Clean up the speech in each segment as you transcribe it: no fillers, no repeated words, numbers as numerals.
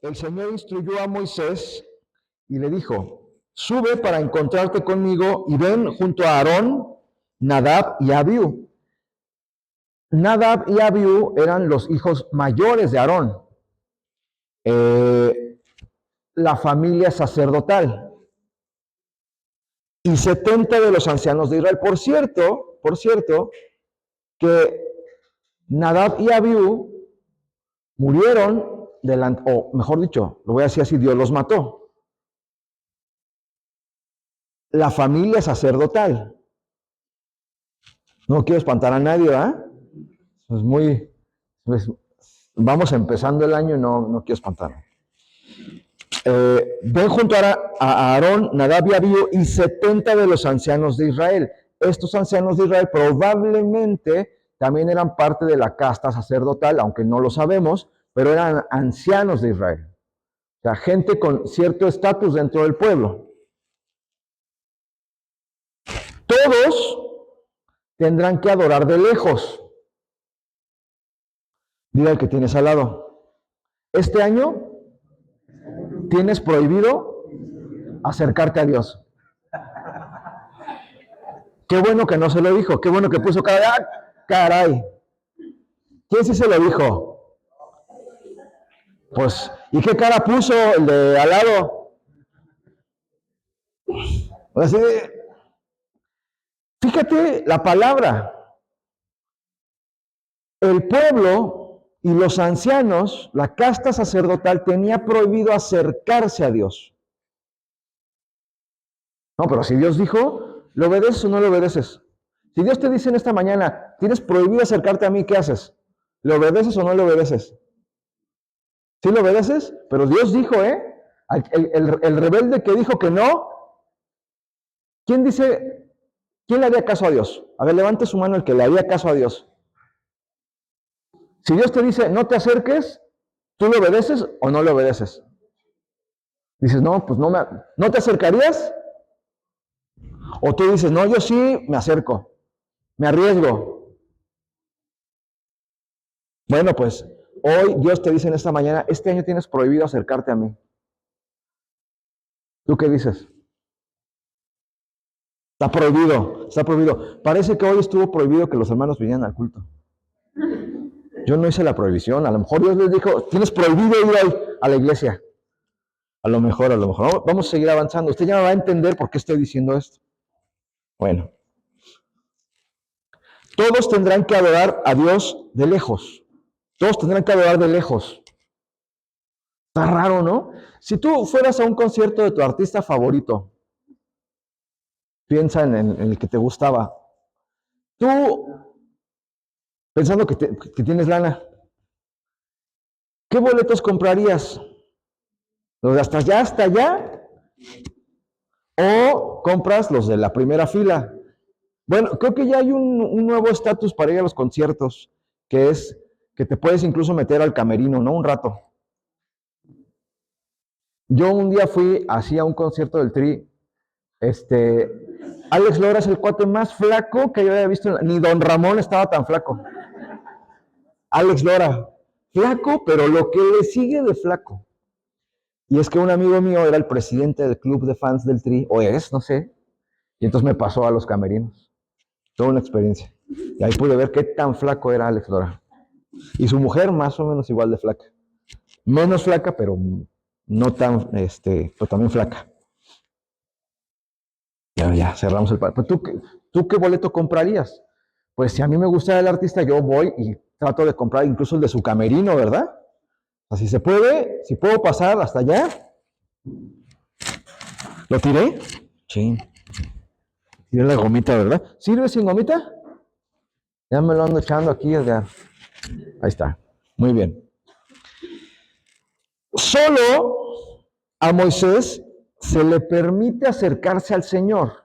el Señor instruyó a Moisés y le dijo, sube para encontrarte conmigo y ven junto a Aarón, Nadab y Abiú. Nadab y Abiú eran los hijos mayores de Aarón, la familia sacerdotal, y 70 de los ancianos de Israel. Por cierto, que Nadab y Abiú murieron delante, o mejor dicho, lo voy a decir así, Dios los mató. La familia sacerdotal. No quiero espantar a nadie, ¿verdad? Vamos empezando el año y no quiero espantar. Ven junto a Aarón, Nadab y Abiú y 70 de los ancianos de Israel. Estos ancianos de Israel probablemente también eran parte de la casta sacerdotal, aunque no lo sabemos, pero eran ancianos de Israel. O sea, gente con cierto estatus dentro del pueblo. Todos tendrán que adorar de lejos. Dile al que tienes al lado. Este año tienes prohibido acercarte a Dios. Qué bueno que no se lo dijo. Qué bueno que puso cara. Caray. ¿Quién sí se lo dijo? Pues, ¿y qué cara puso el de al lado? Así, fíjate la palabra. El pueblo y los ancianos, la casta sacerdotal, tenía prohibido acercarse a Dios. No, pero si Dios dijo, ¿le obedeces o no le obedeces? Si Dios te dice en esta mañana, tienes prohibido acercarte a mí, ¿qué haces? ¿Le obedeces o no le obedeces? ¿Sí le obedeces? Pero Dios dijo, el rebelde que dijo que no, ¿quién le haría caso a Dios? A ver, levante su mano el que le haría caso a Dios. Si Dios te dice, no te acerques, ¿tú le obedeces o no le obedeces? Dices, no, pues ¿no te acercarías? O tú dices, no, yo sí me acerco, me arriesgo. Bueno, pues hoy Dios te dice en esta mañana, este año tienes prohibido acercarte a mí. ¿Tú qué dices? Está prohibido, está prohibido. Parece que hoy estuvo prohibido que los hermanos vinieran al culto. Yo no hice la prohibición, a lo mejor Dios les dijo, tienes prohibido ir hoy a la iglesia. A lo mejor. Vamos a seguir avanzando. Usted ya me va a entender por qué estoy diciendo esto. Bueno. Todos tendrán que adorar a Dios de lejos. Todos tendrán que adorar de lejos. Está raro, ¿no? Si tú fueras a un concierto de tu artista favorito, piensa en el que te gustaba. Tú, pensando que tienes lana, ¿qué boletos comprarías? ¿Los de hasta allá? ¿O compras los de la primera fila? Bueno, creo que ya hay un nuevo estatus para ir a los conciertos, que es que te puedes incluso meter al camerino, ¿no? Un rato. Yo un día fui así a un concierto del Tri. Alex Lora es el cuate más flaco que yo había visto. Ni Don Ramón estaba tan flaco. Alex Lora, flaco, pero lo que le sigue de flaco. Y es que un amigo mío era el presidente del club de fans del Tri, o es, no sé. Y entonces me pasó a los camerinos. Toda una experiencia. Y ahí pude ver qué tan flaco era Alex Lora. Y su mujer más o menos igual de flaca. Menos flaca, pero no tan, pero también flaca. Ya, cerramos el par. ¿Tú qué boleto comprarías? Pues si a mí me gusta el artista, yo voy y trato de comprar incluso el de su camerino, ¿verdad? Así se puede, si puedo pasar hasta allá. ¿Lo tiré? Sí. Tiré la gomita, ¿verdad? ¿Sirve sin gomita? Ya me lo ando echando aquí. Ya. Ahí está. Muy bien. Solo a Moisés se le permite acercarse al Señor.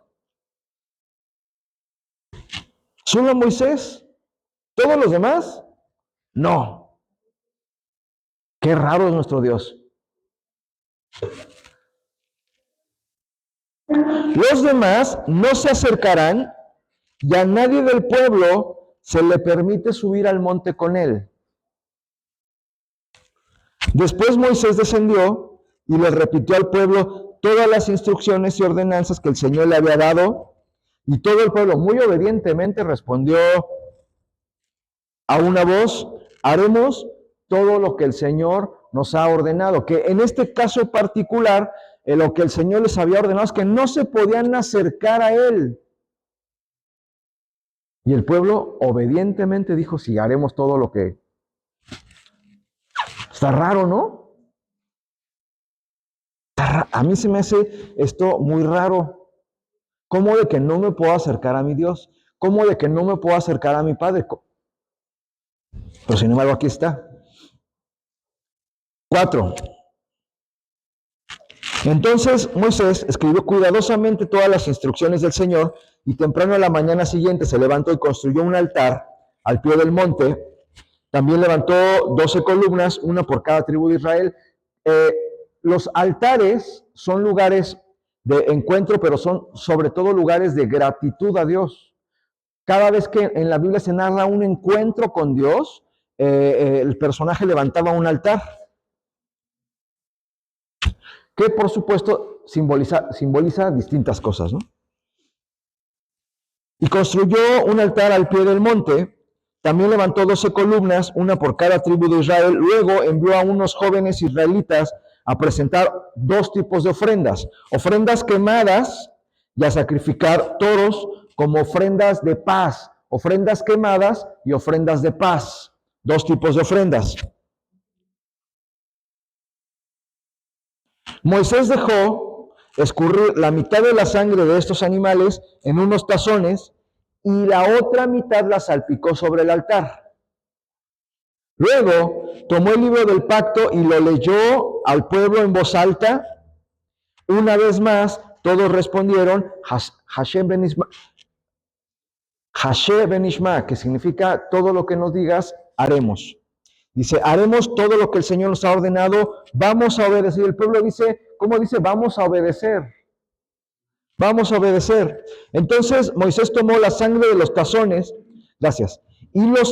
¿Solo a Moisés? ¿Todos los demás? No. Qué raro es nuestro Dios. Los demás no se acercarán y a nadie del pueblo se le permite subir al monte con él. Después Moisés descendió y le repitió al pueblo todas las instrucciones y ordenanzas que el Señor le había dado, y todo el pueblo muy obedientemente respondió a una voz: haremos todo lo que el Señor nos ha ordenado. Que en este caso particular, lo que el Señor les había ordenado es que no se podían acercar a Él. Y el pueblo obedientemente dijo: sí, haremos todo lo que... Está raro, ¿no? A mí se me hace esto muy raro. ¿Cómo de que no me puedo acercar a mi Dios? ¿Cómo de que no me puedo acercar a mi Padre? Pero sin embargo aquí está. 4. Entonces Moisés escribió cuidadosamente todas las instrucciones del Señor, y temprano a la mañana siguiente se levantó y construyó un altar al pie del monte. También levantó 12 columnas, una por cada tribu de Israel. Los altares son lugares de encuentro, pero son sobre todo lugares de gratitud a Dios. Cada vez que en la Biblia se narra un encuentro con Dios, el personaje levantaba un altar, que por supuesto simboliza distintas cosas, ¿no? Y construyó un altar al pie del monte. También levantó 12 columnas, una por cada tribu de Israel. Luego envió a unos jóvenes israelitas a presentar 2 tipos de ofrendas: ofrendas quemadas y a sacrificar toros como ofrendas de paz. Ofrendas quemadas y ofrendas de paz. 2 tipos de ofrendas. Moisés dejó escurrir la mitad de la sangre de estos animales en unos tazones, y la otra mitad la salpicó sobre el altar. Luego tomó el libro del pacto y lo leyó al pueblo en voz alta. Una vez más, todos respondieron: Hashem benishma, que significa todo lo que nos digas, haremos. Dice: haremos todo lo que el Señor nos ha ordenado, vamos a obedecer. El pueblo dice, ¿cómo dice? Vamos a obedecer. Vamos a obedecer. Entonces Moisés tomó la sangre de los tazones, gracias, y la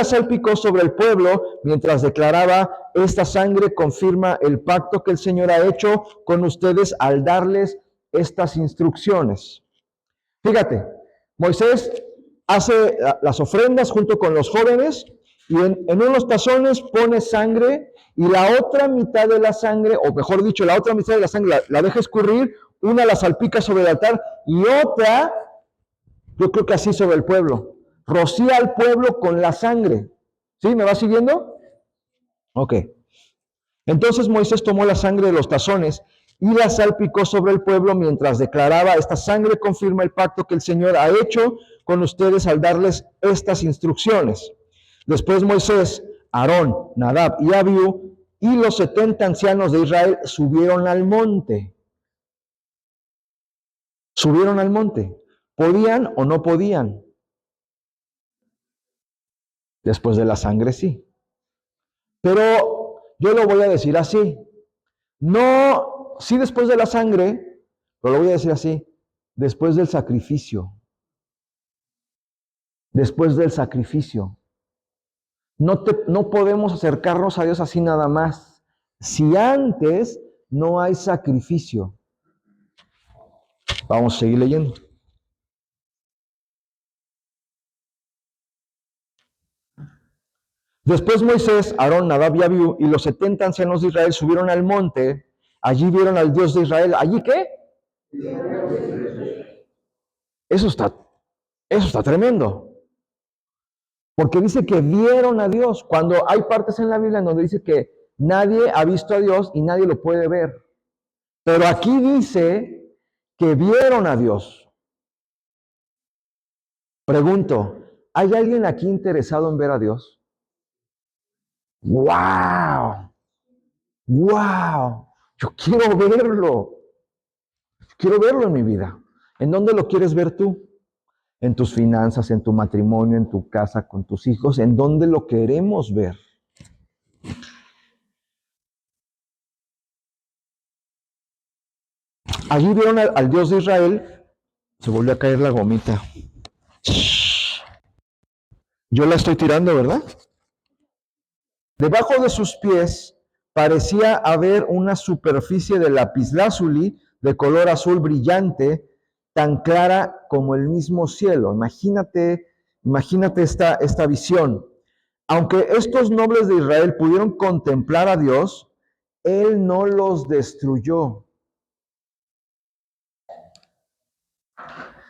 salpicó sobre el pueblo mientras declaraba: esta sangre confirma el pacto que el Señor ha hecho con ustedes al darles estas instrucciones. Fíjate, Moisés hace las ofrendas junto con los jóvenes, y en unos tazones pone sangre, y la otra mitad de la sangre, o mejor dicho, la otra mitad de la sangre la deja escurrir. Una la salpica sobre el altar y otra, yo creo que así, sobre el pueblo. Rocía al pueblo con la sangre. ¿Sí? ¿Me va siguiendo? Ok. Entonces Moisés tomó la sangre de los tazones y la salpicó sobre el pueblo mientras declaraba: esta sangre confirma el pacto que el Señor ha hecho con ustedes al darles estas instrucciones. Después Moisés, Aarón, Nadab y Abiú y los 70 ancianos de Israel subieron al monte. Subieron al monte. ¿Podían o no podían? Después de la sangre, sí. Pero yo lo voy a decir así. No, sí, después de la sangre, pero lo voy a decir así: después del sacrificio. Después del sacrificio. No podemos acercarnos a Dios así nada más, si antes no hay sacrificio. Vamos a seguir leyendo. Después Moisés, Aarón, Nadab y Abiú y los 70 ancianos de Israel subieron al monte. Allí vieron al Dios de Israel. ¿Allí qué? Eso está tremendo. Porque dice que vieron a Dios. Cuando hay partes en la Biblia en donde dice que nadie ha visto a Dios y nadie lo puede ver. Pero aquí dice que vieron a Dios. Pregunto, ¿hay alguien aquí interesado en ver a Dios? ¡Wow! ¡Wow! Yo quiero verlo. Quiero verlo en mi vida. ¿En dónde lo quieres ver tú? En tus finanzas, en tu matrimonio, en tu casa, con tus hijos. ¿En dónde lo queremos ver? Allí vieron al Dios de Israel. Se volvió a caer la gomita. Yo la estoy tirando, ¿verdad? Debajo de sus pies parecía haber una superficie de lapislázuli de color azul brillante, tan clara como el mismo cielo. Imagínate esta visión. Aunque estos nobles de Israel pudieron contemplar a Dios, Él no los destruyó.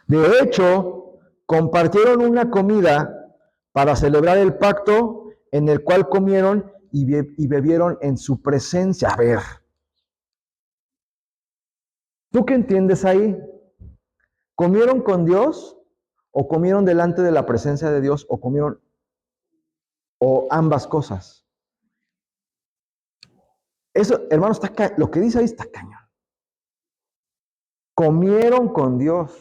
De hecho, compartieron una comida para celebrar el pacto en el cual comieron y bebieron en su presencia. A ver, ¿tú qué entiendes ahí? ¿Comieron con Dios o comieron delante de la presencia de Dios o comieron o ambas cosas? Eso, hermano, lo que dice ahí está cañón. Comieron con Dios.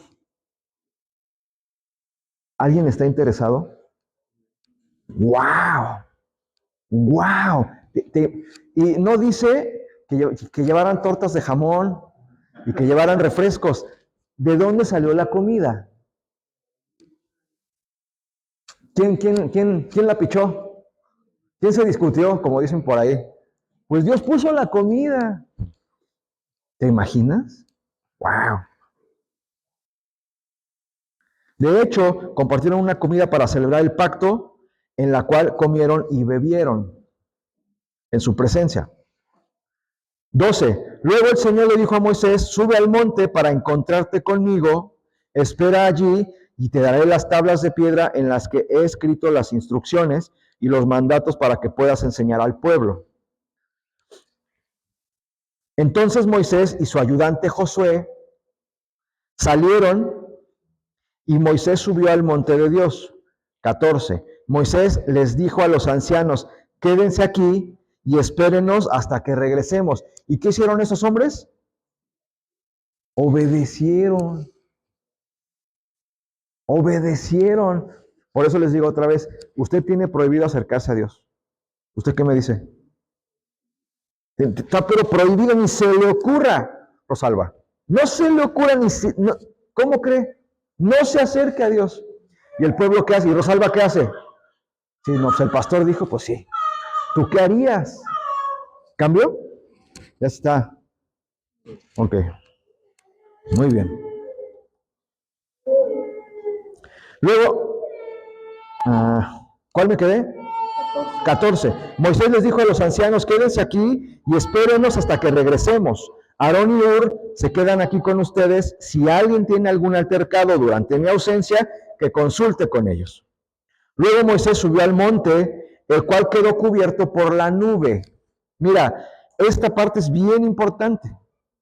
¿Alguien está interesado? ¡Wow! ¡Wow! Y no dice que llevaran tortas de jamón y que llevaran refrescos. ¿De dónde salió la comida? ¿Quién la pichó? ¿Quién se discutió, como dicen por ahí? Pues Dios puso la comida. ¿Te imaginas? ¡Wow! De hecho, compartieron una comida para celebrar el pacto en la cual comieron y bebieron en su presencia. 12. Luego el Señor le dijo a Moisés, sube al monte para encontrarte conmigo, espera allí y te daré las tablas de piedra en las que he escrito las instrucciones y los mandatos para que puedas enseñar al pueblo. Entonces Moisés y su ayudante Josué salieron y Moisés subió al monte de Dios. 14. Moisés les dijo a los ancianos, quédense aquí y espérenos hasta que regresemos. ¿Y qué hicieron esos hombres? Obedecieron. Obedecieron. Por eso les digo otra vez, usted tiene prohibido acercarse a Dios. ¿Usted qué me dice? Está pero prohibido, ni se le ocurra, Rosalba. No se le ocurra ni si, no, ¿cómo cree? No se acerque a Dios. ¿Y el pueblo qué hace? ¿Y Rosalba qué hace? Sí, no, pues el pastor dijo, pues sí. ¿Tú qué harías? ¿Cambio? Ya está. Ok. Muy bien. Luego, ¿cuál me quedé? 14. Moisés les dijo a los ancianos, quédense aquí y espérenos hasta que regresemos. Aarón y Hur se quedan aquí con ustedes. Si alguien tiene algún altercado durante mi ausencia, que consulte con ellos. Luego Moisés subió al monte, el cual quedó cubierto por la nube. Mira, esta parte es bien importante.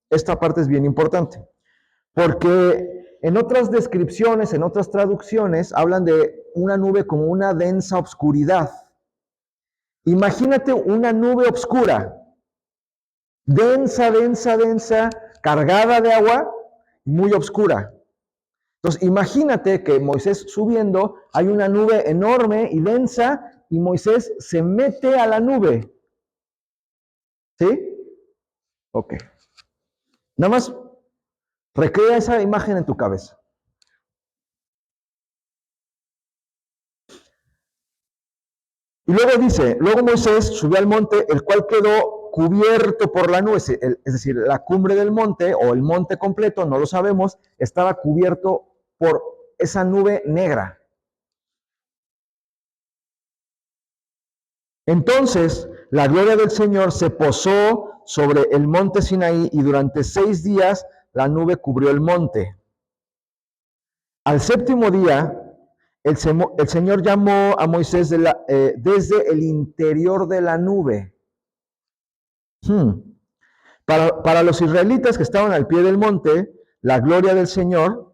Esta parte es bien importante. Porque en otras descripciones, en otras traducciones, hablan de una nube como una densa obscuridad. Imagínate una nube oscura, densa, densa, densa, cargada de agua, muy oscura. Entonces, imagínate que Moisés subiendo, hay una nube enorme y densa, y Moisés se mete a la nube. ¿Sí? Ok. Nada más recrea esa imagen en tu cabeza. Y luego dice, luego Moisés subió al monte, el cual quedó cubierto por la nube, es decir, la cumbre del monte o el monte completo, no lo sabemos, estaba cubierto por esa nube negra. Entonces, la gloria del Señor se posó sobre el monte Sinaí y durante 6 días la nube cubrió el monte. Al séptimo día, el Señor llamó a Moisés desde el interior de la nube. Para los israelitas que estaban al pie del monte, la gloria del Señor,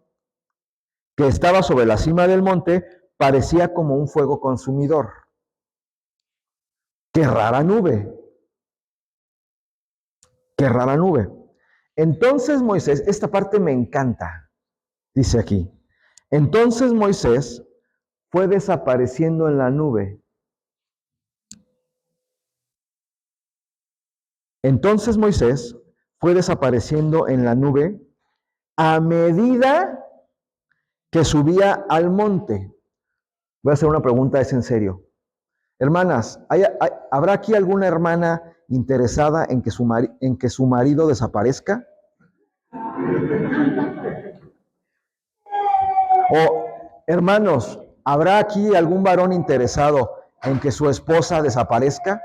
que estaba sobre la cima del monte, parecía como un fuego consumidor. ¡Qué rara nube! ¡Qué rara nube! Entonces Moisés, esta parte me encanta, dice aquí. Entonces Moisés fue desapareciendo en la nube. Entonces Moisés fue desapareciendo en la nube a medida que subía al monte. Voy a hacer una pregunta, es en serio. Hermanas, ¿habrá aquí alguna hermana interesada en que su marido desaparezca? O, hermanos, ¿habrá aquí algún varón interesado en que su esposa desaparezca?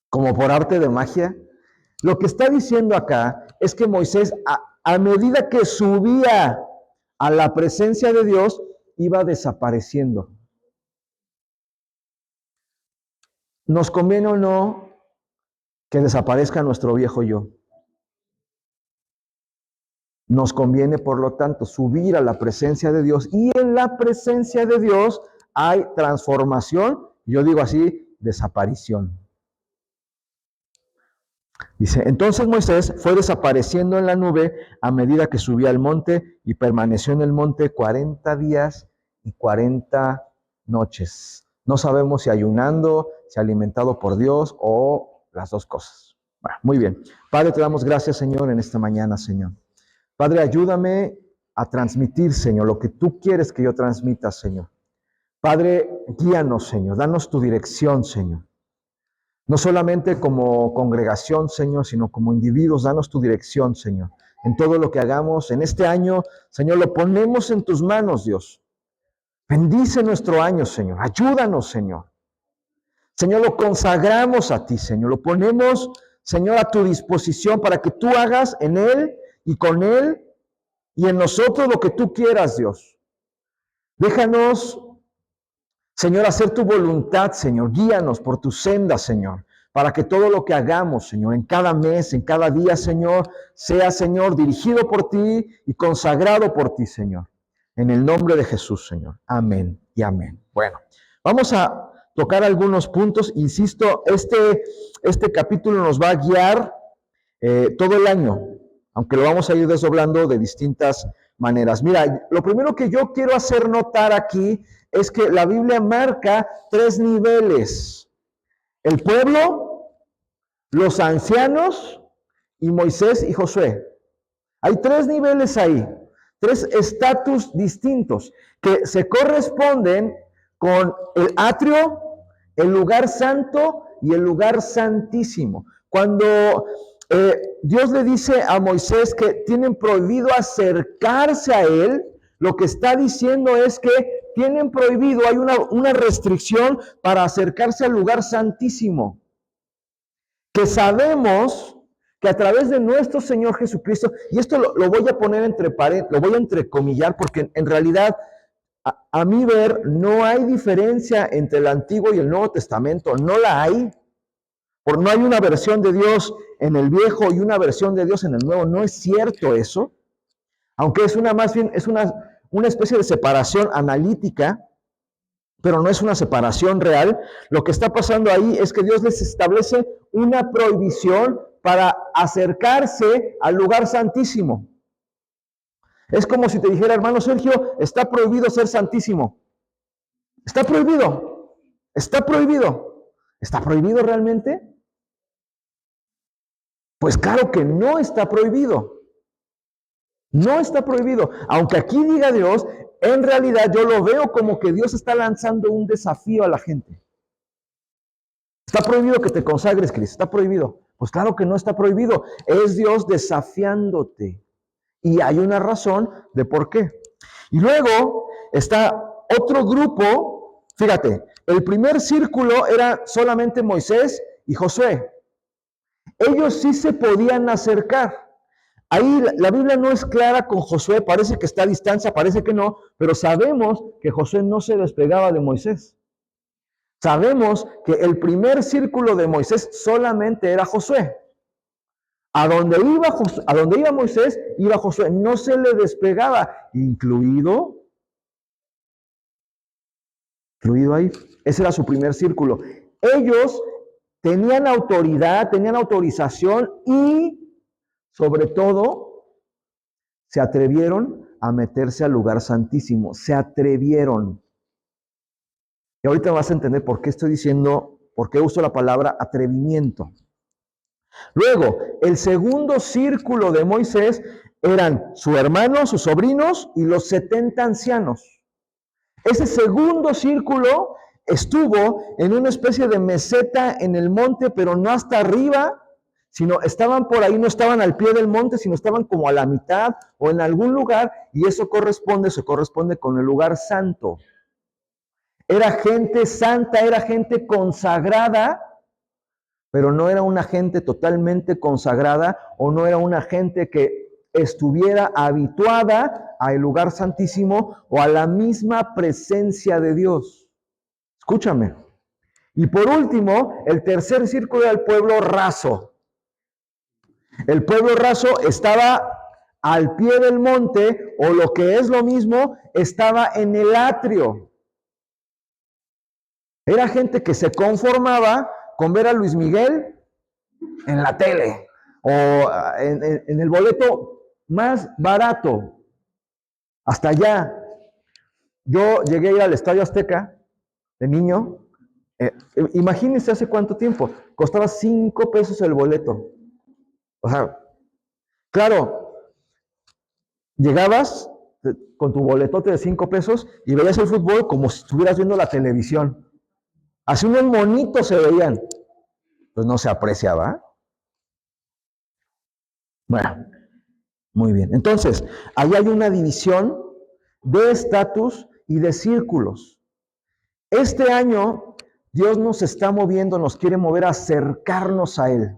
Como por arte de magia. Lo que está diciendo acá es que Moisés, a medida que subía a la presencia de Dios, iba desapareciendo. ¿Nos conviene o no que desaparezca nuestro viejo yo? Nos conviene, por lo tanto, subir a la presencia de Dios, y en la presencia de Dios hay transformación, yo digo así, desaparición. Dice, entonces Moisés fue desapareciendo en la nube a medida que subía al monte, y permaneció en el monte 40 días y 40 noches. No sabemos si ayunando, si alimentado por Dios o las dos cosas. Bueno, muy bien. Padre, te damos gracias, Señor, en esta mañana, Señor. Padre, ayúdame a transmitir, Señor, lo que tú quieres que yo transmita, Señor. Padre, guíanos, Señor. Danos tu dirección, Señor. No solamente como congregación, Señor, sino como individuos, danos tu dirección, Señor. En todo lo que hagamos en este año, Señor, lo ponemos en tus manos, Dios. Bendice nuestro año, Señor. Ayúdanos, Señor. Señor, lo consagramos a ti, Señor. Lo ponemos, Señor, a tu disposición para que tú hagas en Él y con Él y en nosotros lo que tú quieras, Dios. Déjanos, Señor, hacer tu voluntad, Señor. Guíanos por tu senda, Señor, para que todo lo que hagamos, Señor, en cada mes, en cada día, Señor, sea, Señor, dirigido por ti y consagrado por ti, Señor. En el nombre de Jesús, Señor. Amén y amén. Bueno, vamos a tocar algunos puntos. Insisto, este capítulo nos va a guiar todo el año, aunque lo vamos a ir desdoblando de distintas maneras. Mira, lo primero que yo quiero hacer notar aquí es que la Biblia marca 3 niveles: el pueblo, los ancianos y Moisés y Josué. Hay 3 niveles ahí, 3 estatus distintos que se corresponden con el atrio, el lugar santo y el lugar santísimo. Cuando Dios le dice a Moisés que tienen prohibido acercarse a él, lo que está diciendo es que tienen prohibido, hay una restricción para acercarse al lugar santísimo. Que sabemos que a través de nuestro Señor Jesucristo, y esto lo voy a poner entre paréntesis, lo voy a entrecomillar, porque en realidad, a mi ver, no hay diferencia entre el Antiguo y el Nuevo Testamento, no la hay. Porque no hay una versión de Dios en el Viejo y una versión de Dios en el Nuevo. No es cierto eso. Aunque más bien es una especie de separación analítica, pero no es una separación real. Lo que está pasando ahí es que Dios les establece una prohibición para acercarse al lugar santísimo. Es como si te dijera, hermano Sergio, está prohibido ser santísimo. Está prohibido. Está prohibido. ¿Está prohibido realmente? Pues claro que no está prohibido. No está prohibido. Aunque aquí diga Dios, en realidad yo lo veo como que Dios está lanzando un desafío a la gente. ¿Está prohibido que te consagres, Cris? ¿Está prohibido? Pues claro que no está prohibido. Es Dios desafiándote. Y hay una razón de por qué. Y luego está otro grupo. Fíjate, el primer círculo era solamente Moisés y Josué. Ellos sí se podían acercar. Ahí la Biblia no es clara con Josué, parece que está a distancia, parece que no, pero sabemos que Josué no se despegaba de Moisés. Sabemos que el primer círculo de Moisés solamente era Josué. A donde iba Moisés, iba Josué, no se le despegaba, incluido ahí. Ese era su primer círculo. Ellos tenían autoridad, tenían autorización y, sobre todo, se atrevieron a meterse al lugar santísimo. Se atrevieron. Y ahorita vas a entender por qué estoy diciendo, por qué uso la palabra atrevimiento. Luego, el segundo círculo de Moisés eran su hermano, sus sobrinos y los 70 ancianos. Ese segundo círculo estuvo en una especie de meseta en el monte, pero no hasta arriba, sino estaban por ahí, no estaban al pie del monte, sino estaban como a la mitad o en algún lugar, y eso se corresponde con el lugar santo. Era gente santa, era gente consagrada, pero no era una gente totalmente consagrada o no era una gente que estuviera habituada al lugar santísimo o a la misma presencia de Dios. Escúchame. Y por último, el tercer círculo era el pueblo raso. El pueblo raso estaba al pie del monte, o lo que es lo mismo, estaba en el atrio. Era gente que se conformaba con ver a Luis Miguel en la tele o en el boleto más barato. Hasta allá. Yo llegué a ir al Estadio Azteca de niño. Imagínense hace cuánto tiempo. Costaba 5 pesos el boleto. O sea, claro, llegabas con tu boletote de 5 pesos y veías el fútbol como si estuvieras viendo la televisión. Así unos monitos se veían. Pues no se apreciaba. Bueno, muy bien. Entonces, ahí hay una división de estatus y de círculos. Este año, Dios nos está moviendo, nos quiere mover a acercarnos a Él.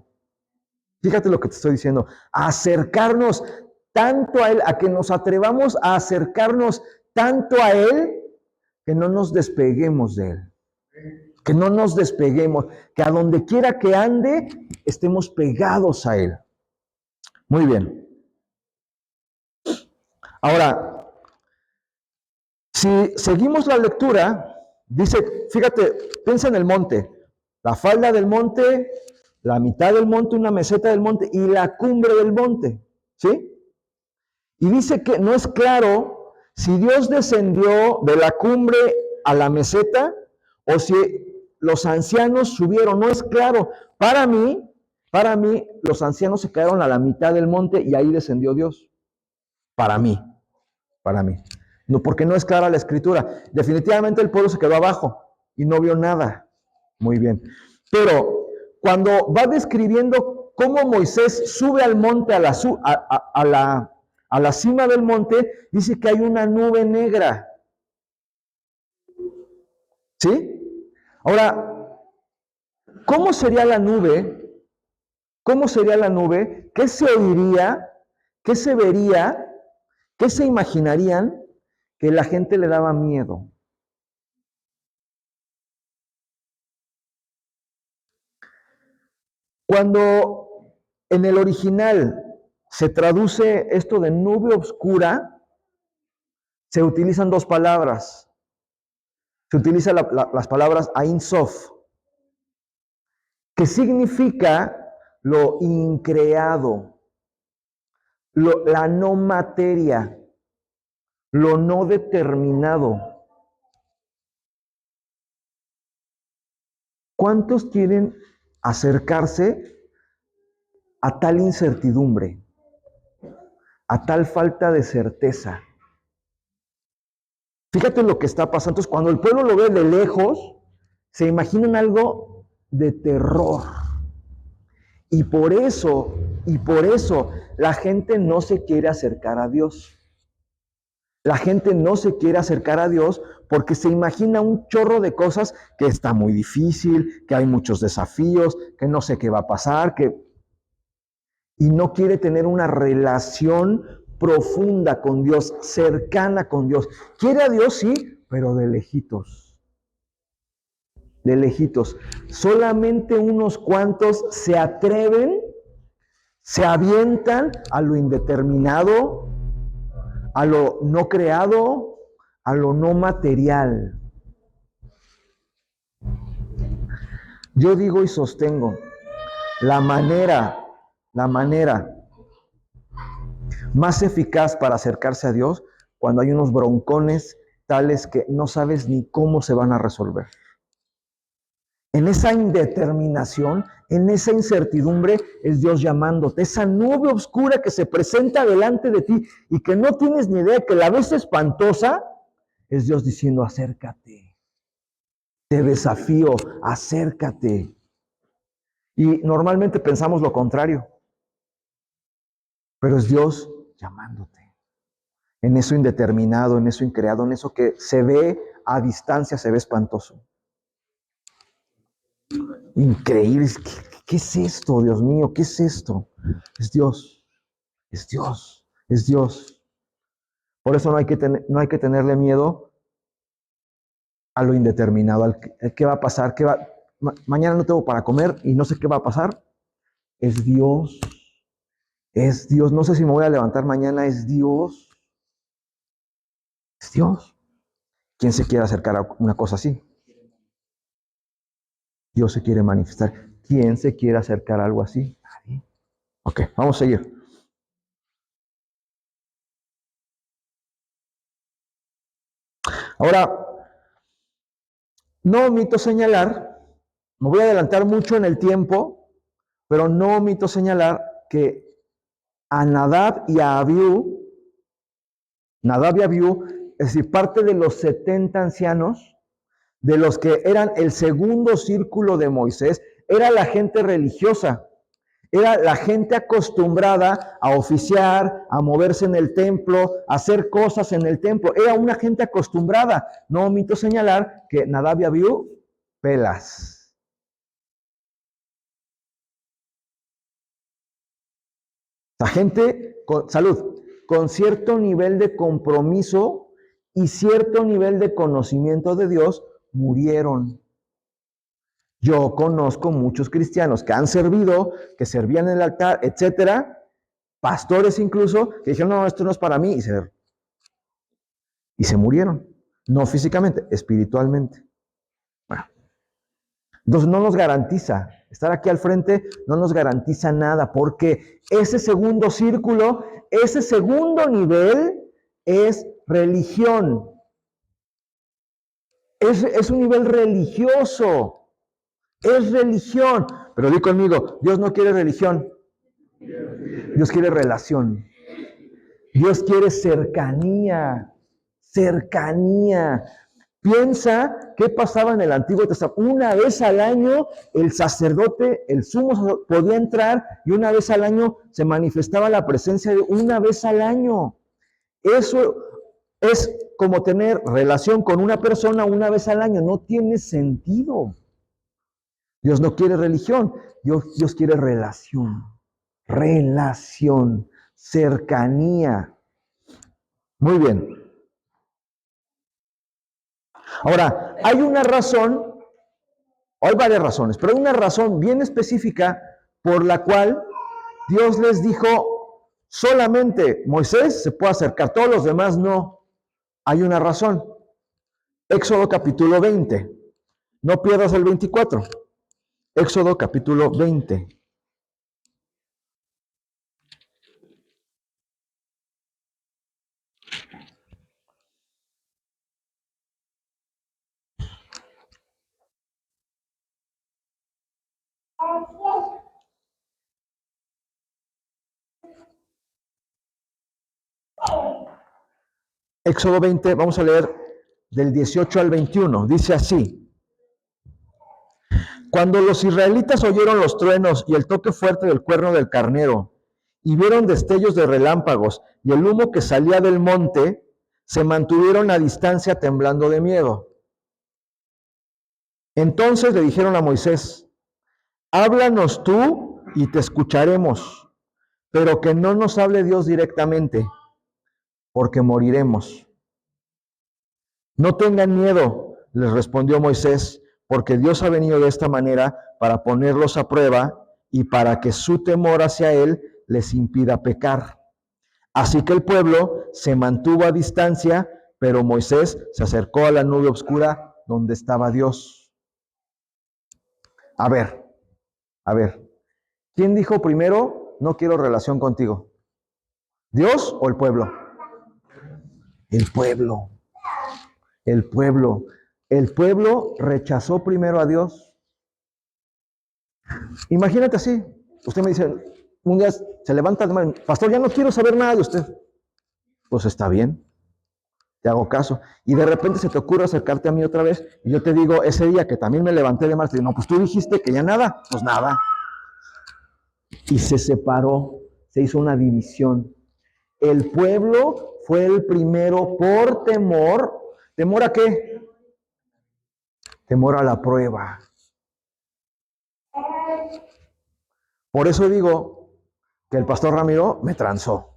Fíjate lo que te estoy diciendo, a acercarnos tanto a Él, a que nos atrevamos a acercarnos tanto a Él, que no nos despeguemos de Él. Que no nos despeguemos, que a donde quiera que ande, estemos pegados a Él. Muy bien. Ahora, si seguimos la lectura, dice, fíjate, piensa en el monte, la falda del monte, la mitad del monte, una meseta del monte y la cumbre del monte, ¿sí? Y dice que no es claro si Dios descendió de la cumbre a la meseta o si los ancianos subieron, no es claro. Para mí, los ancianos se quedaron a la mitad del monte y ahí descendió Dios. Para mí. No, porque no es clara la escritura. Definitivamente el pueblo se quedó abajo y no vio nada. Muy bien. Pero cuando va describiendo cómo Moisés sube al monte, a la cima del monte, dice que hay una nube negra. ¿Sí? Ahora, ¿cómo sería la nube? ¿Cómo sería la nube? ¿Qué se oiría? ¿Qué se vería? ¿Qué se imaginarían? Que la gente le daba miedo. Cuando en el original se traduce esto de nube oscura, se utilizan 2 palabras. Se utilizan las palabras Ain Sof, que significa lo increado, la no materia, lo no determinado. ¿Cuántos quieren acercarse a tal incertidumbre, a tal falta de certeza? Fíjate lo que está pasando. Entonces, cuando el pueblo lo ve de lejos, se imaginan algo de terror. Y por eso, la gente no se quiere acercar a Dios. La gente no se quiere acercar a Dios porque se imagina un chorro de cosas que está muy difícil, que hay muchos desafíos, que no sé qué va a pasar, y no quiere tener una relación profunda con Dios, cercana con Dios. Quiere a Dios, sí, pero de lejitos. De lejitos. Solamente unos cuantos se atreven, se avientan a lo indeterminado, a lo no creado, a lo no material. Yo digo y sostengo, la manera más eficaz para acercarse a Dios, cuando hay unos broncones tales que no sabes ni cómo se van a resolver. En esa indeterminación, en esa incertidumbre, es Dios llamándote. Esa nube oscura que se presenta delante de ti y que no tienes ni idea, que la ves espantosa, es Dios diciendo, acércate. Te desafío, acércate. Y normalmente pensamos lo contrario, pero es Dios llamándote. En eso indeterminado, en eso increado, en eso que se ve a distancia, se ve espantoso. Increíble. ¿Qué es esto, Dios mío? ¿Qué es esto? Es Dios. Es Dios. Es Dios. Por eso no hay que tenerle miedo a lo indeterminado, al qué va a pasar, mañana no tengo para comer y no sé qué va a pasar. Es Dios. Es Dios. No sé si me voy a levantar mañana. Es Dios. Es Dios. ¿Quién se quiere acercar a una cosa así? Dios se quiere manifestar. ¿Quién se quiere acercar a algo así? Nadie. Ok, vamos a seguir. Ahora, no omito señalar, me voy a adelantar mucho en el tiempo, pero no omito señalar que a Nadab y Abiú, es decir, parte de los 70 ancianos, de los que eran el segundo círculo de Moisés, era la gente religiosa, era la gente acostumbrada a oficiar, a moverse en el templo, a hacer cosas en el templo. Era una gente acostumbrada. No omito señalar que Nadab y Abiú, pelas. La gente, con cierto nivel de compromiso y cierto nivel de conocimiento de Dios, murieron. Yo conozco muchos cristianos que han servido, que servían en el altar, etcétera, pastores incluso, que dijeron, no, esto no es para mí, y se murieron. No físicamente, espiritualmente. Bueno, entonces no nos garantiza, estar aquí al frente no nos garantiza nada, porque ese segundo círculo, ese segundo nivel es religión. Es un nivel religioso. Es religión. Pero di conmigo, Dios no quiere religión. Dios quiere relación. Dios quiere cercanía. Cercanía. Piensa qué pasaba en el Antiguo Testamento. Una vez al año el sacerdote, el sumo sacerdote, podía entrar y una vez al año se manifestaba la presencia de Dios. Una vez al año. Eso es como tener relación con una persona una vez al año. No tiene sentido. Dios no quiere religión, Dios quiere relación. Relación, cercanía. Muy bien. Ahora, hay una razón, hay varias razones, pero hay una razón bien específica por la cual Dios les dijo, solamente Moisés se puede acercar, todos los demás no. Hay una razón. Éxodo capítulo 20. No pierdas el 24. Éxodo capítulo 20. Éxodo 20, vamos a leer del 18 al 21. Dice así: Cuando los israelitas oyeron los truenos y el toque fuerte del cuerno del carnero, y vieron destellos de relámpagos y el humo que salía del monte, se mantuvieron a distancia temblando de miedo. Entonces le dijeron a Moisés: háblanos tú y te escucharemos, pero que no nos hable Dios directamente, porque moriremos. No tengan miedo, les respondió Moisés, porque Dios ha venido de esta manera para ponerlos a prueba y para que su temor hacia Él les impida pecar. Así que el pueblo se mantuvo a distancia, pero Moisés se acercó a la nube oscura donde estaba Dios. A ver, ¿quién dijo primero, no quiero relación contigo? ¿Dios o el pueblo? El pueblo. El pueblo. El pueblo rechazó primero a Dios. Imagínate así. Usted me dice, un día se levanta, pastor, ya no quiero saber nada de usted. Pues está bien. te hago caso. Y de repente se te ocurre acercarte a mí otra vez y yo te digo, ese día que también me levanté de mal, te digo, no, pues tú dijiste que ya nada, pues nada. Y se separó, se hizo una división. El pueblo fue el primero por temor. ¿Temor a qué? Temor a la prueba. Por eso digo que el pastor Ramiro me transó.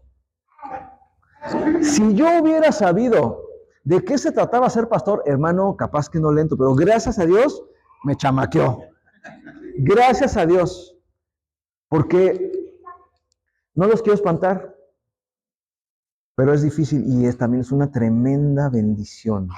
Si yo hubiera sabido de qué se trataba ser pastor, hermano, capaz que no lento, pero gracias a Dios me chamaqueó. Gracias a Dios. Porque no los quiero espantar, pero es difícil y también es una tremenda bendición.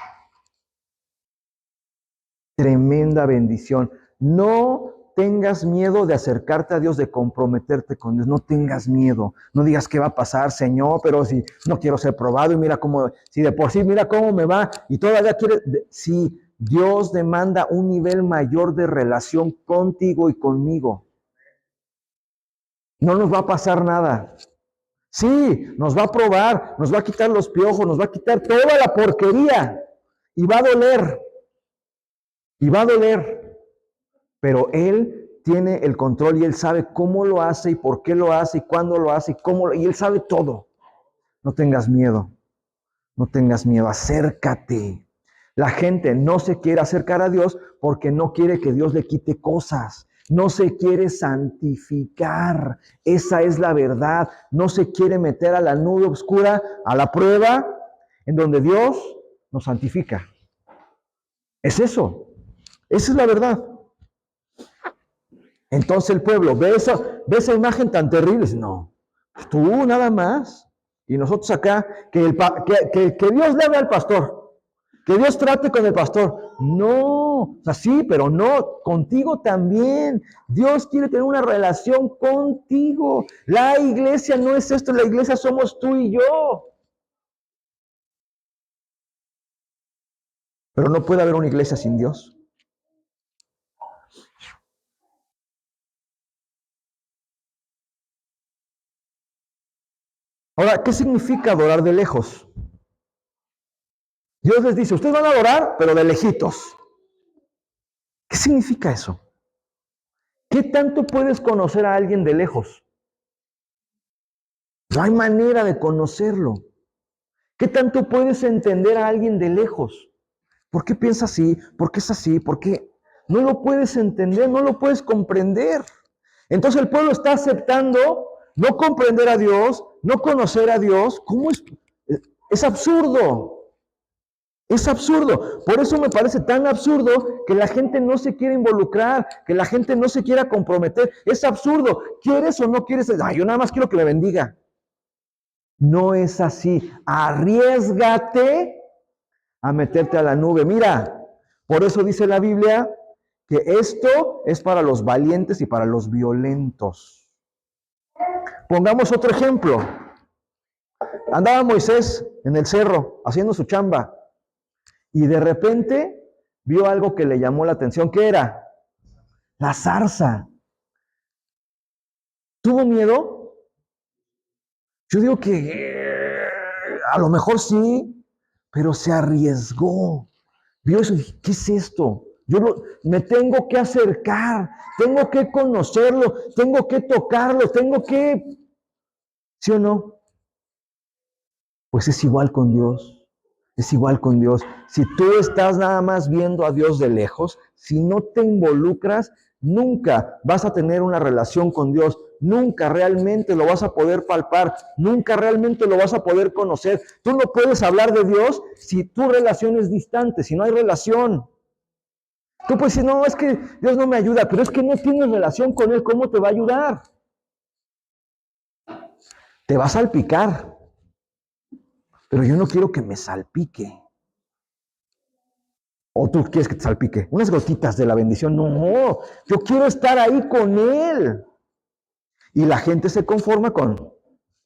Tremenda bendición. No tengas miedo de acercarte a Dios, de comprometerte con Dios. No tengas miedo. No digas qué va a pasar, Señor, pero si no quiero ser probado y mira cómo, si de por sí mira cómo me va y todavía quiere, si Dios demanda un nivel mayor de relación contigo y conmigo. No nos va a pasar nada. Sí, nos va a probar, nos va a quitar los piojos, nos va a quitar toda la porquería y va a doler. Y va a doler, pero Él tiene el control y Él sabe cómo lo hace y por qué lo hace y cuándo lo hace y cómo, y Él sabe todo. No tengas miedo, no tengas miedo, acércate. La gente no se quiere acercar a Dios porque no quiere que Dios le quite cosas. No se quiere santificar. Esa es la verdad. No se quiere meter a la nube oscura, a la prueba, en donde Dios nos santifica. Es eso. Esa es la verdad. Entonces el pueblo ve esa imagen tan terrible. Dice, no, tú nada más. Y nosotros acá, que Dios le hable al pastor. Que Dios trate con el pastor. No, o sea, sí, pero no, contigo también. Dios quiere tener una relación contigo. La iglesia no es esto, la iglesia somos tú y yo. Pero no puede haber una iglesia sin Dios. Ahora, ¿qué significa adorar de lejos? Dios les dice, ustedes van a adorar, pero de lejitos. ¿Qué significa eso? ¿Qué tanto puedes conocer a alguien de lejos? No hay manera de conocerlo. ¿Qué tanto puedes entender a alguien de lejos? ¿Por qué piensa así? ¿Por qué es así? ¿Por qué? No lo puedes entender, no lo puedes comprender. Entonces el pueblo está aceptando no comprender a Dios, no conocer a Dios. ¿Cómo es? Es absurdo. Es absurdo. Por eso me parece tan absurdo que la gente no se quiera involucrar, que la gente no se quiera comprometer. Es absurdo. ¿Quieres o no quieres? Ay, yo nada más quiero que me bendiga. No es así. Arriésgate a meterte a la nube. Mira, por eso dice la Biblia que esto es para los valientes y para los violentos. Pongamos otro ejemplo. Andaba Moisés en el cerro haciendo su chamba. Y de repente vio algo que le llamó la atención. ¿Qué era? La zarza. ¿Tuvo miedo? Yo digo que a lo mejor sí, pero se arriesgó. Vio eso y dije, ¿qué es esto? Me tengo que acercar, tengo que conocerlo, tengo que tocarlo, tengo que... ¿Sí o no? Pues es igual con Dios. Es igual con Dios. Si tú estás nada más viendo a Dios de lejos, si no te involucras, nunca vas a tener una relación con Dios, nunca realmente lo vas a poder palpar, nunca realmente lo vas a poder conocer. Tú no puedes hablar de Dios si tu relación es distante, si no hay relación. Tú puedes decir, no, es que Dios no me ayuda, pero es que no tienes relación con Él, ¿cómo te va a ayudar? Te va a salpicar. Pero yo no quiero que me salpique. ¿O tú quieres que te salpique? Unas gotitas de la bendición. No, yo quiero estar ahí con Él. Y la gente se conforma con...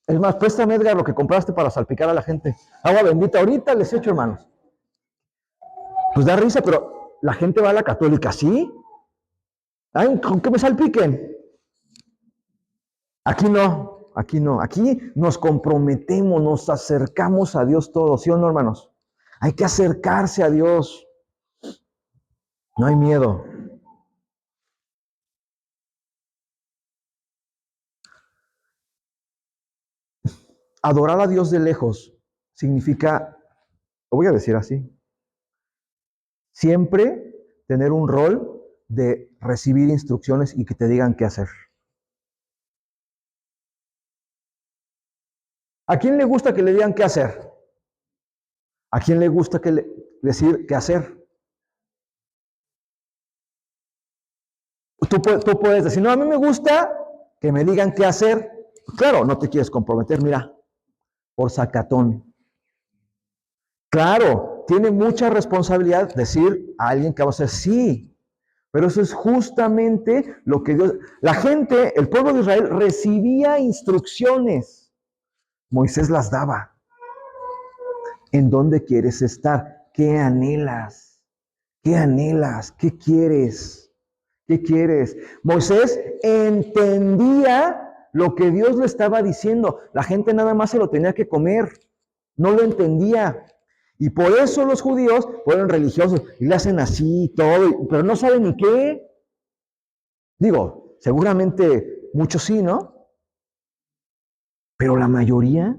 Es más, préstame, Edgar, lo que compraste para salpicar a la gente. Agua bendita, ahorita les echo, hermanos. Pues da risa, pero la gente va a la católica, ¿sí? Ay, ¿con qué me salpiquen? Aquí no, aquí no. Aquí nos comprometemos, nos acercamos a Dios todos, ¿sí o no, hermanos? Hay que acercarse a Dios. No hay miedo. Adorar a Dios de lejos significa, lo voy a decir así, siempre tener un rol de recibir instrucciones y que te digan qué hacer. ¿A quién le gusta que le digan qué hacer? ¿A quién le gusta decir qué hacer? Tú puedes decir, no, a mí me gusta que me digan qué hacer. Claro, no te quieres comprometer, mira, por sacatón. Claro, tiene mucha responsabilidad decir a alguien que va a hacer sí, pero eso es justamente lo que Dios... La gente, el pueblo de Israel recibía instrucciones. Moisés las daba. ¿En dónde quieres estar? ¿Qué anhelas? ¿Qué anhelas? ¿Qué quieres? ¿Qué quieres? Moisés entendía lo que Dios le estaba diciendo. La gente nada más se lo tenía que comer. No lo entendía. Y por eso los judíos fueron religiosos y le hacen así y todo, pero no saben ni qué. Digo, seguramente muchos sí, ¿no? Pero la mayoría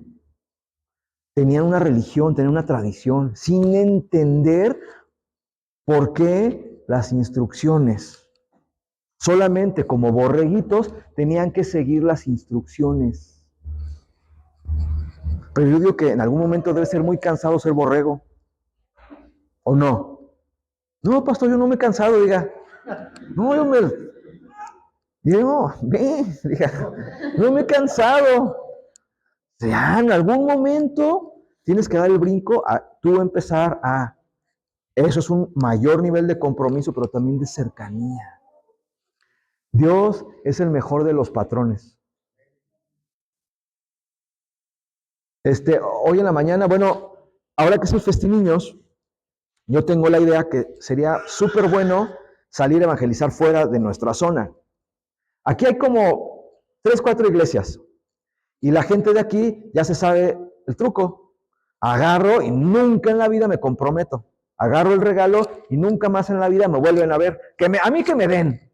tenían una religión, tenían una tradición, sin entender por qué las instrucciones. Solamente como borreguitos tenían que seguir las instrucciones. Pero yo digo que en algún momento debe ser muy cansado ser borrego. ¿O no? No, pastor, yo no me he cansado, diga. No, yo me... Digo, ve, diga, no me he cansado. Ya, en algún momento tienes que dar el brinco a tú empezar a... Eso es un mayor nivel de compromiso, pero también de cercanía. Dios es el mejor de los patrones. Hoy en la mañana, bueno, ahora que es el Festín Niños, yo tengo la idea que sería súper bueno salir a evangelizar fuera de nuestra zona. Aquí hay como 3, 4 iglesias y la gente de aquí ya se sabe el truco. Agarro y nunca en la vida me comprometo. Agarro el regalo y nunca más en la vida me vuelven a ver. A mí que me den.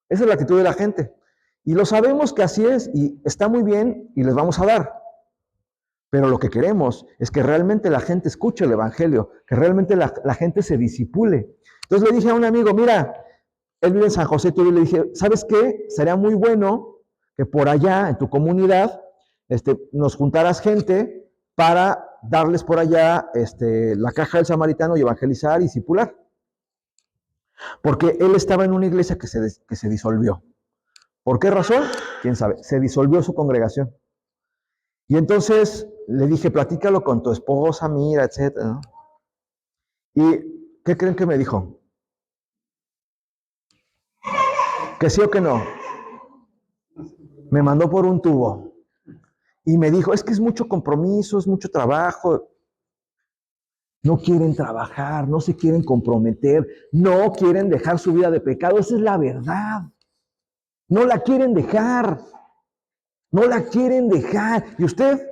Esa es la actitud de la gente. Y lo sabemos que así es y está muy bien y les vamos a dar. Pero lo que queremos es que realmente la gente escuche el Evangelio, que realmente la gente se disipule. Entonces le dije a un amigo, mira, él vive en San José, y le dije, ¿sabes qué? Sería muy bueno que por allá, en tu comunidad, nos juntaras gente para darles por allá la caja del samaritano y evangelizar y discipular. Porque él estaba en una iglesia que se disolvió. ¿Por qué razón? ¿Quién sabe? Se disolvió su congregación. Y entonces le dije, platícalo con tu esposa, mira, etcétera, ¿no? ¿Y qué creen que me dijo? ¿Que sí o que no? Me mandó por un tubo. Y me dijo, es que es mucho compromiso, es mucho trabajo. No quieren trabajar, no se quieren comprometer, no quieren dejar su vida de pecado. Esa es la verdad. No la quieren dejar. No la quieren dejar. ¿Y usted?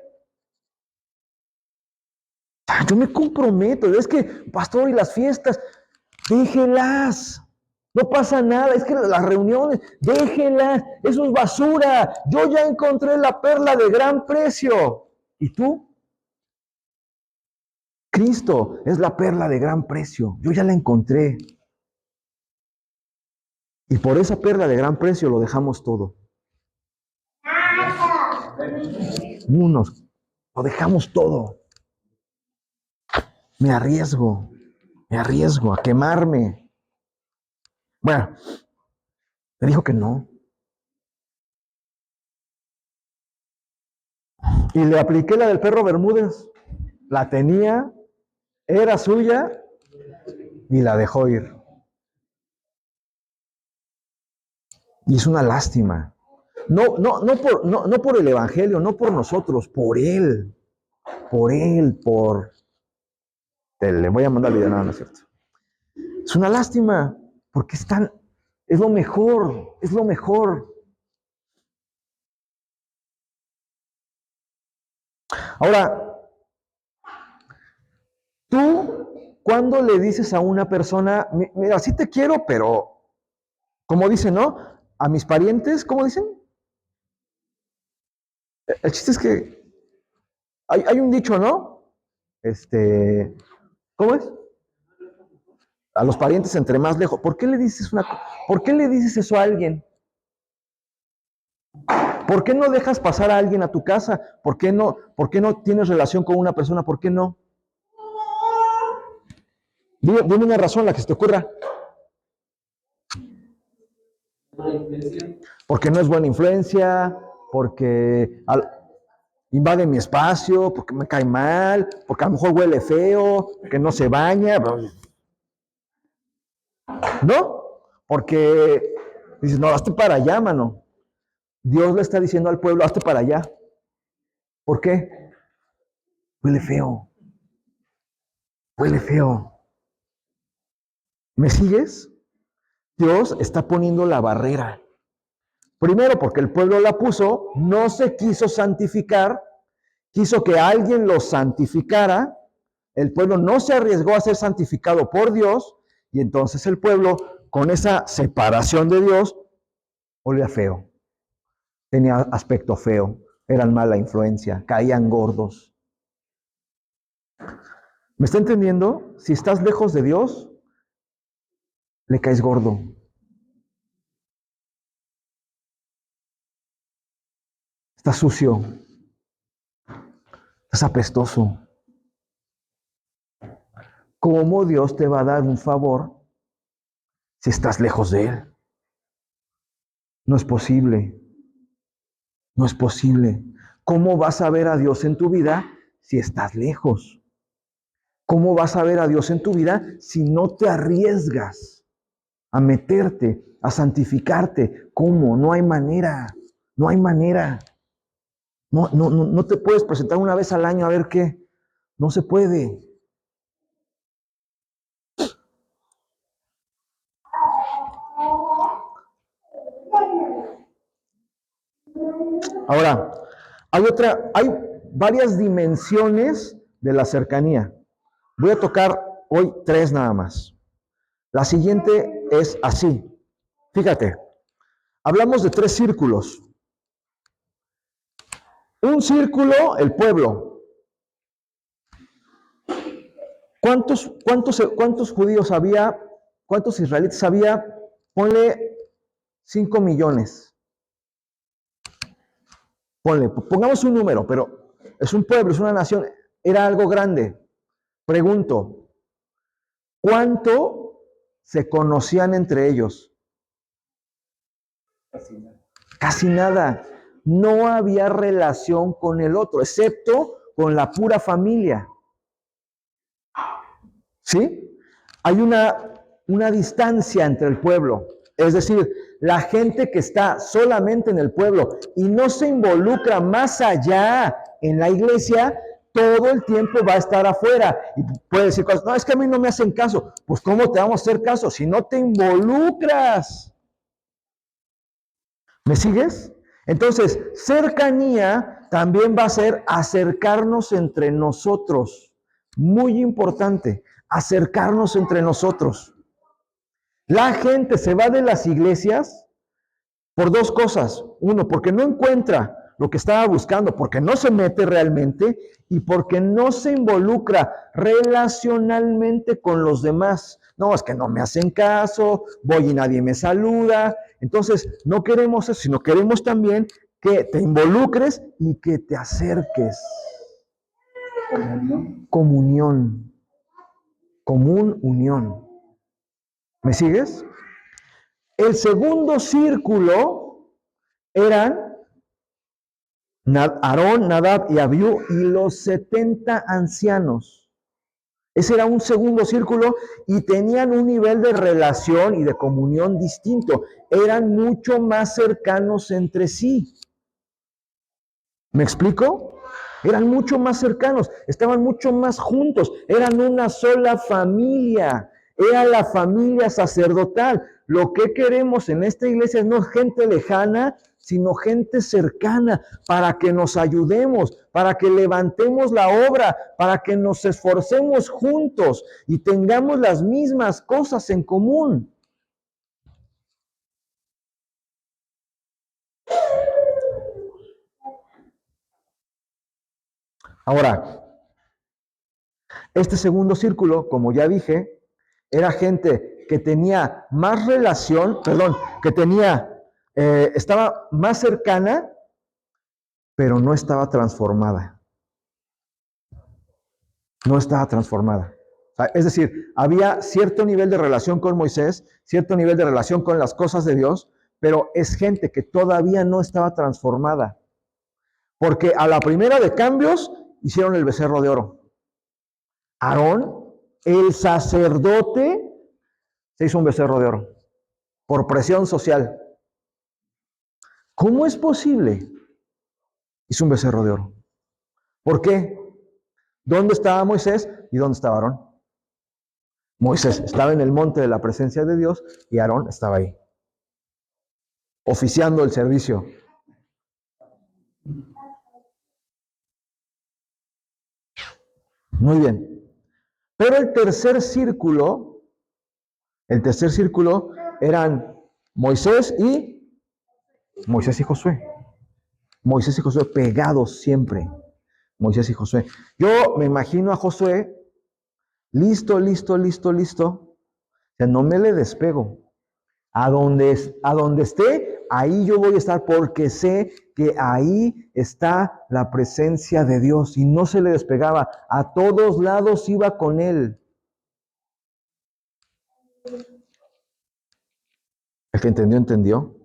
Yo me comprometo. Es que, pastor, y las fiestas, déjelas. No pasa nada. Es que las reuniones, déjelas. Eso es basura. Yo ya encontré la perla de gran precio. ¿Y tú? Cristo es la perla de gran precio. Yo ya la encontré. Y por esa perla de gran precio lo dejamos todo. Lo dejamos todo. Me arriesgo a quemarme. Bueno, me dijo que no. Y le apliqué la del perro Bermúdez. La tenía, era suya y la dejó ir. Y es una lástima. No por el Evangelio, no por nosotros, por él. Por él, por... Le voy a mandar el video, no es cierto. Es una lástima, porque es lo mejor, es lo mejor. Ahora, tú ¿Cuándo le dices a una persona, mira, sí te quiero, pero, como dicen, ¿no? A mis parientes, ¿cómo dicen? El chiste es que hay un dicho, ¿no? ¿Cómo es? A los parientes entre más lejos. ¿Por qué le dices eso a alguien? ¿Por qué no dejas pasar a alguien a tu casa? ¿Por qué no tienes relación con una persona? ¿Por qué no? Dime una razón, la que se te ocurra. Porque no es buena influencia, porque invade mi espacio, porque me cae mal, porque a lo mejor huele feo, que no se baña. ¿No? Porque dices, no, hazte para allá, mano. Dios le está diciendo al pueblo, hazte para allá. ¿Por qué? Huele feo. Huele feo. ¿Me sigues? Dios está poniendo la barrera. Primero, porque el pueblo la puso, no se quiso santificar, quiso que alguien lo santificara. El pueblo no se arriesgó a ser santificado por Dios, y entonces el pueblo, con esa separación de Dios, olía feo. Tenía aspecto feo, eran mala influencia, caían gordos. ¿Me está entendiendo? Si estás lejos de Dios, le caes gordo. Estás sucio. Estás apestoso. ¿Cómo Dios te va a dar un favor si estás lejos de Él? No es posible. No es posible. ¿Cómo vas a ver a Dios en tu vida si estás lejos? ¿Cómo vas a ver a Dios en tu vida si no te arriesgas a meterte, a santificarte? ¿Cómo? No hay manera. No hay manera. No te puedes presentar una vez al año a ver qué. No se puede. Ahora, hay varias dimensiones de la cercanía. Voy a tocar hoy 3 nada más. La siguiente es así. Fíjate, hablamos de 3 círculos. Un círculo, el pueblo. ¿Cuántos judíos había? ¿Cuántos israelitas había? Ponle 5 millones. Pongamos un número, pero es un pueblo, es una nación, era algo grande. Pregunto, ¿cuánto se conocían entre ellos? Casi nada. No había relación con el otro, excepto con la pura familia. ¿Sí? Hay una distancia entre el pueblo. Es decir, la gente que está solamente en el pueblo y no se involucra más allá en la iglesia, todo el tiempo va a estar afuera. Y puede decir cosas, no, es que a mí no me hacen caso. Pues ¿cómo te vamos a hacer caso si no te involucras? ¿Me sigues? Entonces, cercanía también va a ser acercarnos entre nosotros. Muy importante, acercarnos entre nosotros. La gente se va de las iglesias por 2 cosas. Uno, porque no encuentra lo que estaba buscando, porque no se mete realmente y porque no se involucra relacionalmente con los demás. No, es que no me hacen caso, voy y nadie me saluda. Entonces, no queremos eso, sino queremos también que te involucres y que te acerques. Comunión. Común unión. ¿Me sigues? El segundo círculo eran Aarón, Nadab y Abiú y los 70 ancianos. Ese era un segundo círculo y tenían un nivel de relación y de comunión distinto. Eran mucho más cercanos entre sí. ¿Me explico? Eran mucho más cercanos, estaban mucho más juntos, eran una sola familia, era la familia sacerdotal. Lo que queremos en esta iglesia no es gente lejana, sino gente cercana, para que nos ayudemos, para que levantemos la obra, para que nos esforcemos juntos y tengamos las mismas cosas en común. Ahora, este segundo círculo, como ya dije, era gente que tenía más relación, estaba más cercana, pero no estaba transformada. No estaba transformada. O sea, es decir, había cierto nivel de relación con Moisés, cierto nivel de relación con las cosas de Dios, pero es gente que todavía no estaba transformada. Porque a la primera de cambios hicieron el becerro de oro. Aarón, el sacerdote, se hizo un becerro de oro por presión social. ¿Cómo es posible? Hizo un becerro de oro. ¿Por qué? ¿Dónde estaba Moisés y dónde estaba Aarón? Moisés estaba en el monte de la presencia de Dios y Aarón estaba ahí, oficiando el servicio. Muy bien. Pero el tercer círculo eran Moisés y Josué. Moisés y Josué pegados siempre. Moisés y Josué. Yo me imagino a Josué listo. O sea, no me le despego. A donde esté, ahí yo voy a estar porque sé que ahí está la presencia de Dios y no se le despegaba. A todos lados iba con él. El que entendió, entendió.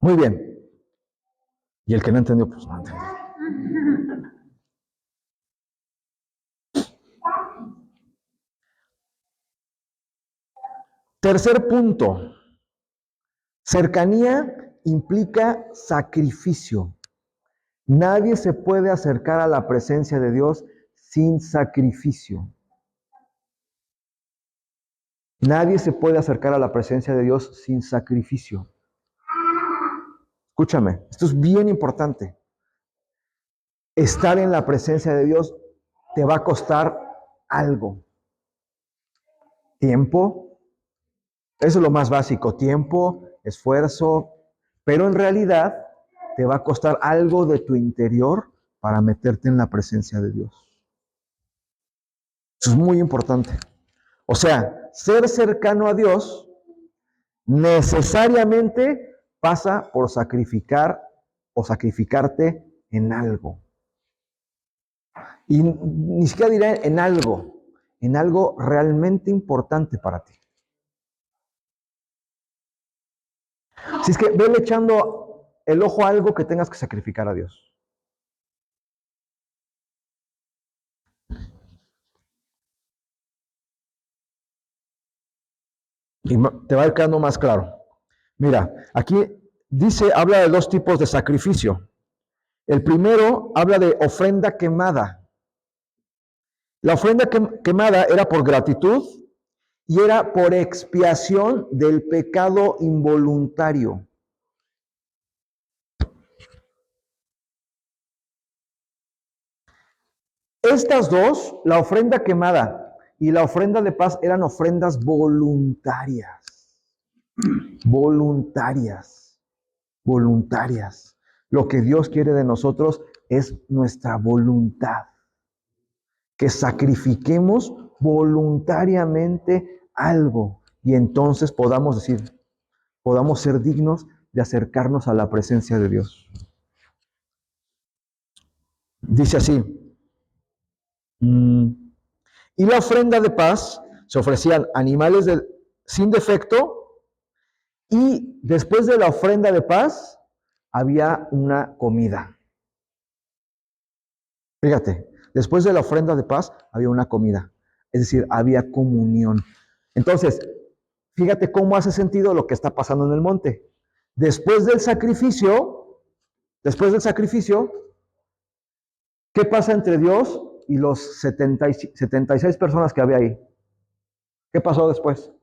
Muy bien. Y el que no entendió, pues no entendió. Tercer punto. Cercanía implica sacrificio. Nadie se puede acercar a la presencia de Dios sin sacrificio. Nadie se puede acercar a la presencia de Dios sin sacrificio. Escúchame, esto es bien importante. Estar en la presencia de Dios te va a costar algo. Tiempo, eso es lo más básico, tiempo, esfuerzo, pero en realidad te va a costar algo de tu interior para meterte en la presencia de Dios. Eso es muy importante. O sea, ser cercano a Dios necesariamente pasa por sacrificar o sacrificarte en algo. Y ni siquiera diré en algo realmente importante para ti. Si es que vele echando el ojo a algo que tengas que sacrificar a Dios. Y te va a ir quedando más claro. Mira, aquí habla de dos tipos de sacrificio. El primero habla de ofrenda quemada. La ofrenda quemada era por gratitud y era por expiación del pecado involuntario. Estas dos, la ofrenda quemada y la ofrenda de paz, eran ofrendas voluntarias. Voluntarias. Lo que Dios quiere de nosotros es nuestra voluntad. Que sacrifiquemos voluntariamente algo y entonces podamos ser dignos de acercarnos a la presencia de Dios. Dice así, y la ofrenda de paz se ofrecían animales sin defecto y después de la ofrenda de paz había una comida. Fíjate, después de la ofrenda de paz había una comida, es decir, había comunión. Entonces, fíjate cómo hace sentido lo que está pasando en el monte. Después del sacrificio, ¿qué pasa entre Dios y los 76 personas que había ahí? ¿Qué pasó después?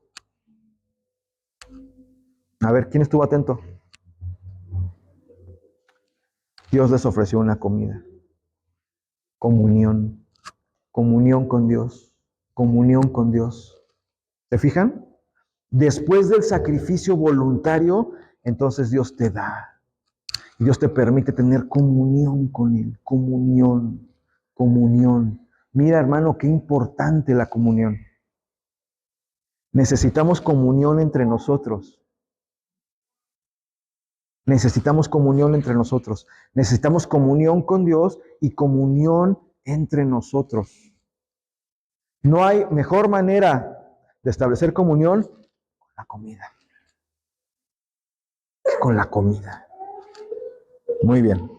A ver, ¿quién estuvo atento? Dios les ofreció una comida. Comunión. Comunión con Dios. Comunión con Dios. ¿Se fijan? Después del sacrificio voluntario, entonces Dios te da. Y Dios te permite tener comunión con Él. Comunión. Comunión. Mira, hermano, qué importante la comunión. Necesitamos comunión entre nosotros. Necesitamos comunión entre nosotros. Necesitamos comunión con Dios y comunión entre nosotros. No hay mejor manera de establecer comunión con la comida. Con la comida. Muy bien.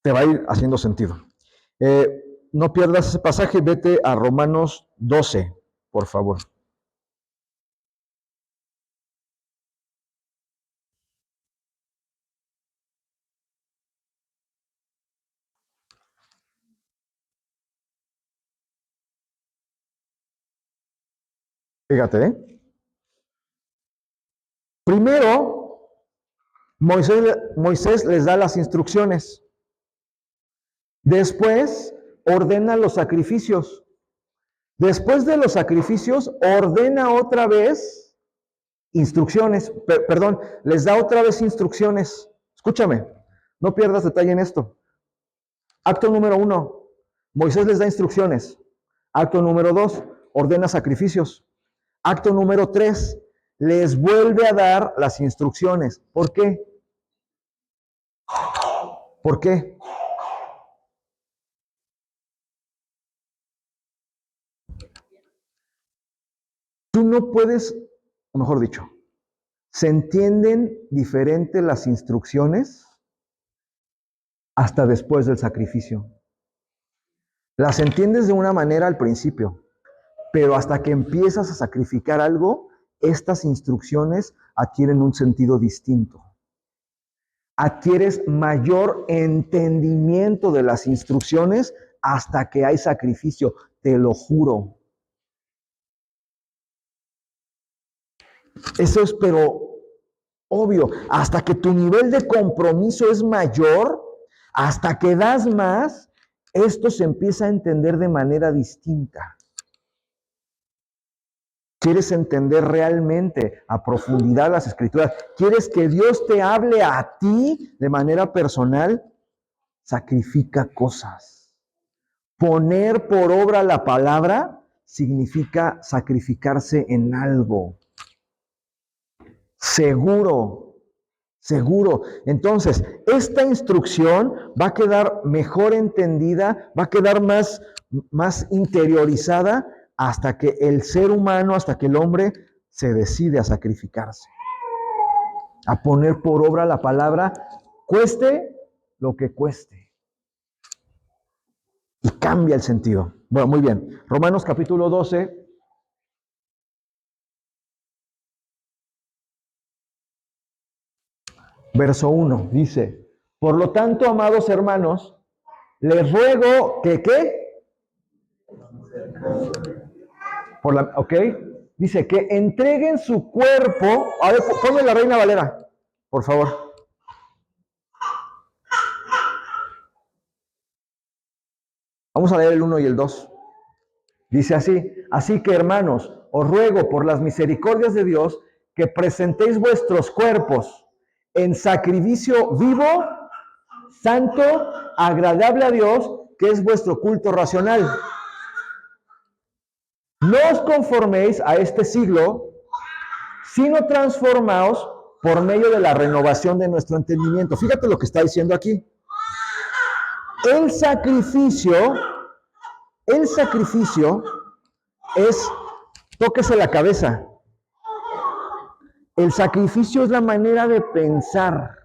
Te va a ir haciendo sentido. No pierdas ese pasaje, vete a Romanos 12, por favor. Fíjate, ¿eh? Primero, Moisés les da las instrucciones. Después, ordena los sacrificios. Después de los sacrificios, ordena otra vez instrucciones. Perdón, les da otra vez instrucciones. Escúchame, no pierdas detalle en esto. Acto número 1, Moisés les da instrucciones. Acto número 2, ordena sacrificios. Acto número 3, les vuelve a dar las instrucciones. ¿Por qué? ¿Por qué? Tú no puedes, o mejor dicho, se entienden diferente las instrucciones hasta después del sacrificio. Las entiendes de una manera al principio, pero hasta que empiezas a sacrificar algo, estas instrucciones adquieren un sentido distinto. Adquieres mayor entendimiento de las instrucciones hasta que hay sacrificio, te lo juro. Eso es, pero obvio, hasta que tu nivel de compromiso es mayor, hasta que das más, esto se empieza a entender de manera distinta. ¿Quieres entender realmente a profundidad las escrituras? ¿Quieres que Dios te hable a ti de manera personal? Sacrifica cosas. Poner por obra la palabra significa sacrificarse en algo. Seguro, seguro. Entonces, esta instrucción va a quedar mejor entendida, va a quedar más interiorizada hasta que el ser humano, hasta que el hombre se decide a sacrificarse, a poner por obra la palabra, cueste lo que cueste. Y cambia el sentido. Bueno, muy bien. Romanos capítulo 12. Verso 1 dice, por lo tanto, amados hermanos, les ruego que, ¿qué? ¿Ok? Dice que entreguen su cuerpo. A ver, ponme la Reina Valera, por favor. Vamos a leer el 1 y el 2. Dice así que hermanos, os ruego por las misericordias de Dios que presentéis vuestros cuerpos en sacrificio vivo, santo, agradable a Dios, que es vuestro culto racional. No os conforméis a este siglo, sino transformaos por medio de la renovación de nuestro entendimiento. Fíjate lo que está diciendo aquí. El sacrificio es, tóquese la cabeza. El sacrificio es la manera de pensar.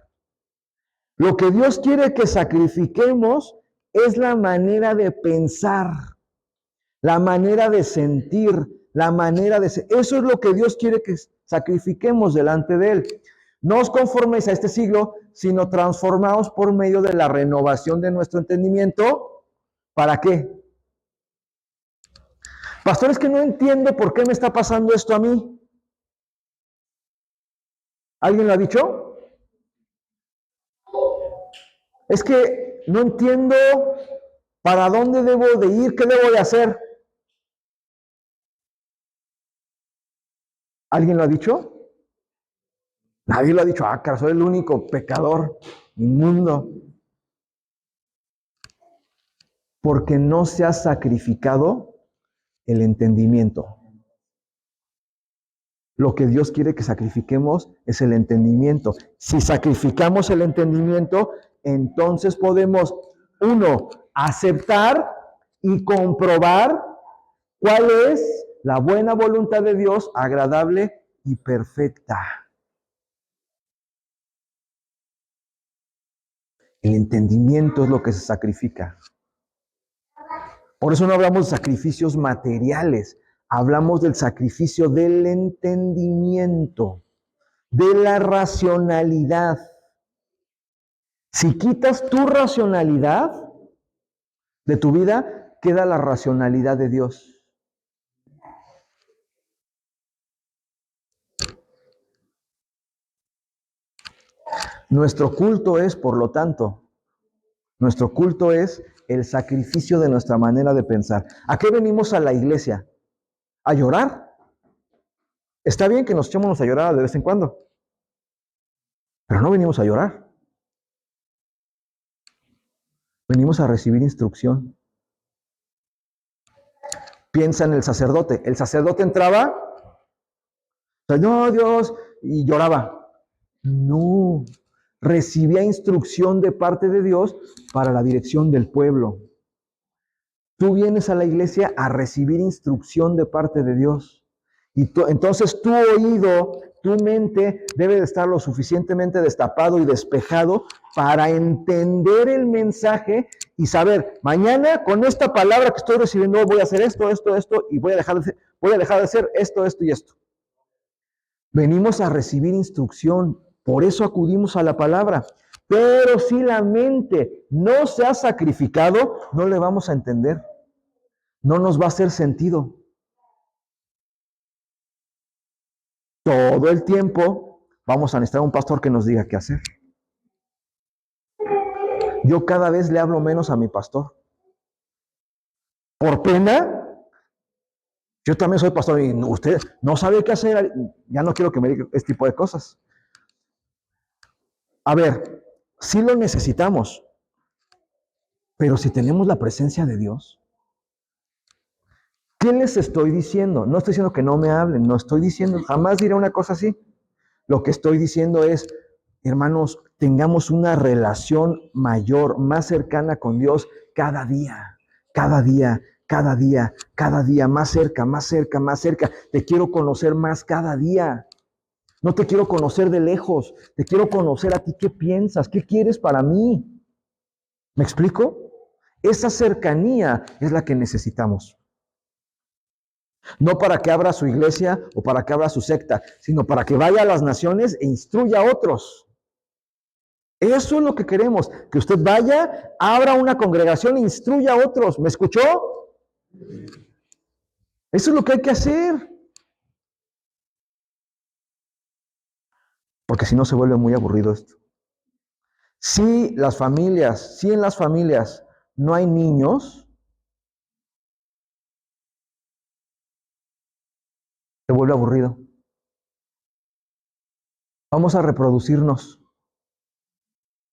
Lo que Dios quiere que sacrifiquemos es la manera de pensar, la manera de sentir, la manera de ser. Eso es lo que Dios quiere que sacrifiquemos delante de Él. No os conforméis a este siglo, sino transformaos por medio de la renovación de nuestro entendimiento. ¿Para qué? Pastor, es que no entiendo por qué me está pasando esto a mí. ¿Alguien lo ha dicho? Es que no entiendo para dónde debo de ir, qué debo de hacer. ¿Alguien lo ha dicho? Nadie lo ha dicho. Ah, cara, soy el único pecador inmundo. Porque no se ha sacrificado el entendimiento. Lo que Dios quiere que sacrifiquemos es el entendimiento. Si sacrificamos el entendimiento, entonces podemos, uno, aceptar y comprobar cuál es la buena voluntad de Dios, agradable y perfecta. El entendimiento es lo que se sacrifica. Por eso no hablamos de sacrificios materiales, hablamos del sacrificio del entendimiento, de la racionalidad. Si quitas tu racionalidad de tu vida, queda la racionalidad de Dios. Nuestro culto es, por lo tanto, nuestro culto es el sacrificio de nuestra manera de pensar. ¿A qué venimos a la iglesia? ¿A llorar? Está bien que nos echemos a llorar de vez en cuando, pero no venimos a llorar. Venimos a recibir instrucción. Piensa en el sacerdote. El sacerdote entraba, Señor Dios, y lloraba. No, recibía instrucción de parte de Dios para la dirección del pueblo. Tú vienes a la iglesia a recibir instrucción de parte de Dios. Y entonces tu oído, tu mente debe de estar lo suficientemente destapado y despejado para entender el mensaje y saber, mañana con esta palabra que estoy recibiendo voy a hacer esto, y voy a dejar de hacer esto y esto. Venimos a recibir instrucción, por eso acudimos a la palabra. Pero si la mente no se ha sacrificado, no le vamos a entender. No nos va a hacer sentido. Todo el tiempo vamos a necesitar un pastor que nos diga qué hacer. Yo cada vez le hablo menos a mi pastor. Por pena, yo también soy pastor y usted no sabe qué hacer. Ya no quiero que me diga este tipo de cosas. A ver, sí lo necesitamos, pero si tenemos la presencia de Dios, ¿qué les estoy diciendo? No estoy diciendo que no me hablen, no estoy diciendo, jamás diré una cosa así. Lo que estoy diciendo es, hermanos, tengamos una relación mayor, más cercana con Dios cada día, cada día, cada día, cada día, más cerca, más cerca, más cerca. Te quiero conocer más cada día. No te quiero conocer de lejos, te quiero conocer a ti. ¿Qué piensas? ¿Qué quieres para mí? ¿Me explico? Esa cercanía es la que necesitamos. No para que abra su iglesia o para que abra su secta, sino para que vaya a las naciones e instruya a otros. Eso es lo que queremos, que usted vaya, abra una congregación e instruya a otros. ¿Me escuchó? Eso es lo que hay que hacer. Porque si no se vuelve muy aburrido esto. Si en las familias no hay niños, se vuelve aburrido. Vamos a reproducirnos.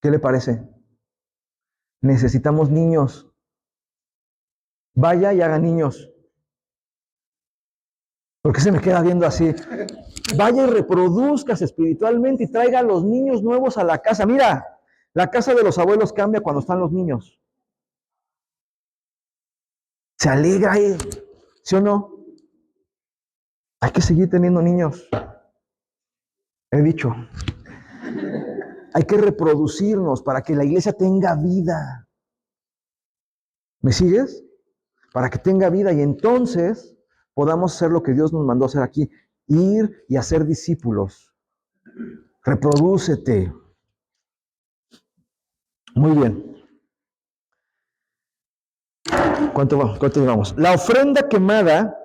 ¿Qué le parece? Necesitamos niños. Vaya y haga niños. ¿Por qué se me queda viendo así? Vaya y reproduzcase espiritualmente y traiga a los niños nuevos a la casa. Mira, la casa de los abuelos cambia cuando están los niños. Se alegra ahí, ¿sí o no? Hay que seguir teniendo niños. He dicho. Hay que reproducirnos para que la iglesia tenga vida. ¿Me sigues? Para que tenga vida y entonces podamos hacer lo que Dios nos mandó hacer aquí. Ir y hacer discípulos. Reprodúcete. Muy bien. ¿Cuánto vamos? La ofrenda quemada,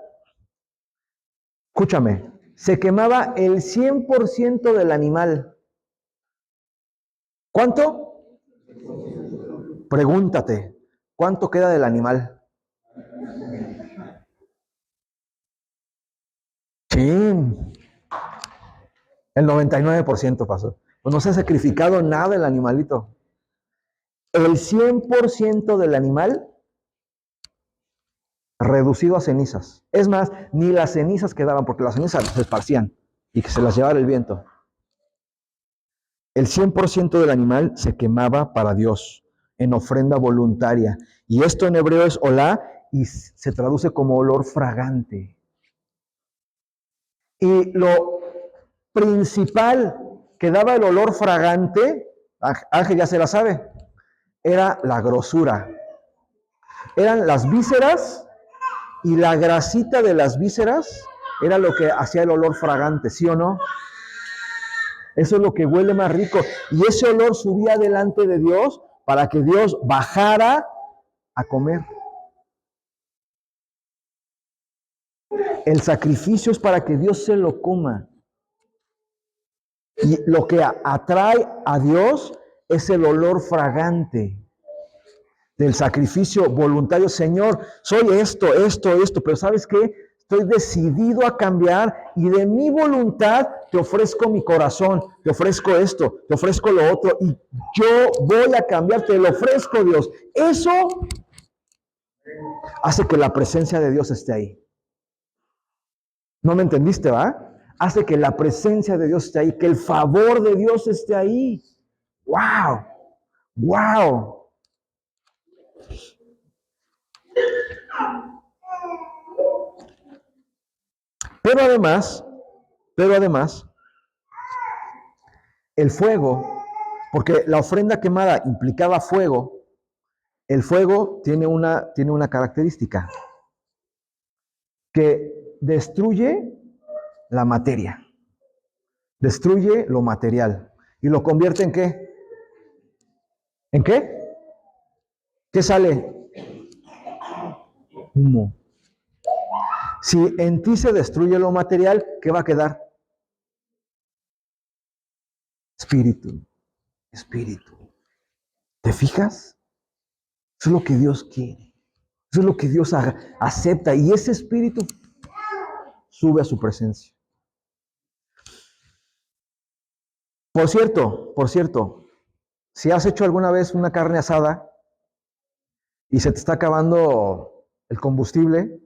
escúchame, se quemaba el 100% del animal. ¿Cuánto? Pregúntate, ¿cuánto queda del animal? Sí, el 99% pasó. Pues no se ha sacrificado nada el animalito. El 100% del animal reducido a cenizas. Es más, ni las cenizas quedaban, porque las cenizas se esparcían y que se las llevara el viento. El 100% del animal se quemaba para Dios en ofrenda voluntaria. Y esto en hebreo es olá y se traduce como olor fragante. Y lo principal que daba el olor fragante, Ángel ya se la sabe, era la grosura. Eran las vísceras y la grasita de las vísceras era lo que hacía el olor fragante, ¿sí o no? Eso es lo que huele más rico. Y ese olor subía delante de Dios para que Dios bajara a comer. El sacrificio es para que Dios se lo coma. Y lo que atrae a Dios es el olor fragante del sacrificio voluntario. Señor, soy esto, pero ¿sabes qué? Estoy decidido a cambiar y de mi voluntad te ofrezco mi corazón, te ofrezco esto, te ofrezco lo otro y yo voy a cambiar, te lo ofrezco, Dios. Eso hace que la presencia de Dios esté ahí. ¿No me entendiste, va? Hace que la presencia de Dios esté ahí, que el favor de Dios esté ahí. ¡Wow! ¡Wow! Pero además, el fuego, porque la ofrenda quemada implicaba fuego, el fuego tiene una característica, que destruye la materia, destruye lo material y lo convierte ¿en qué? ¿En qué? ¿Qué sale? Humo. Si en ti se destruye lo material, ¿qué va a quedar? Espíritu. Espíritu. ¿Te fijas? Eso es lo que Dios quiere. Eso es lo que Dios acepta. Y ese espíritu sube a su presencia. Por cierto, si has hecho alguna vez una carne asada y se te está acabando el combustible,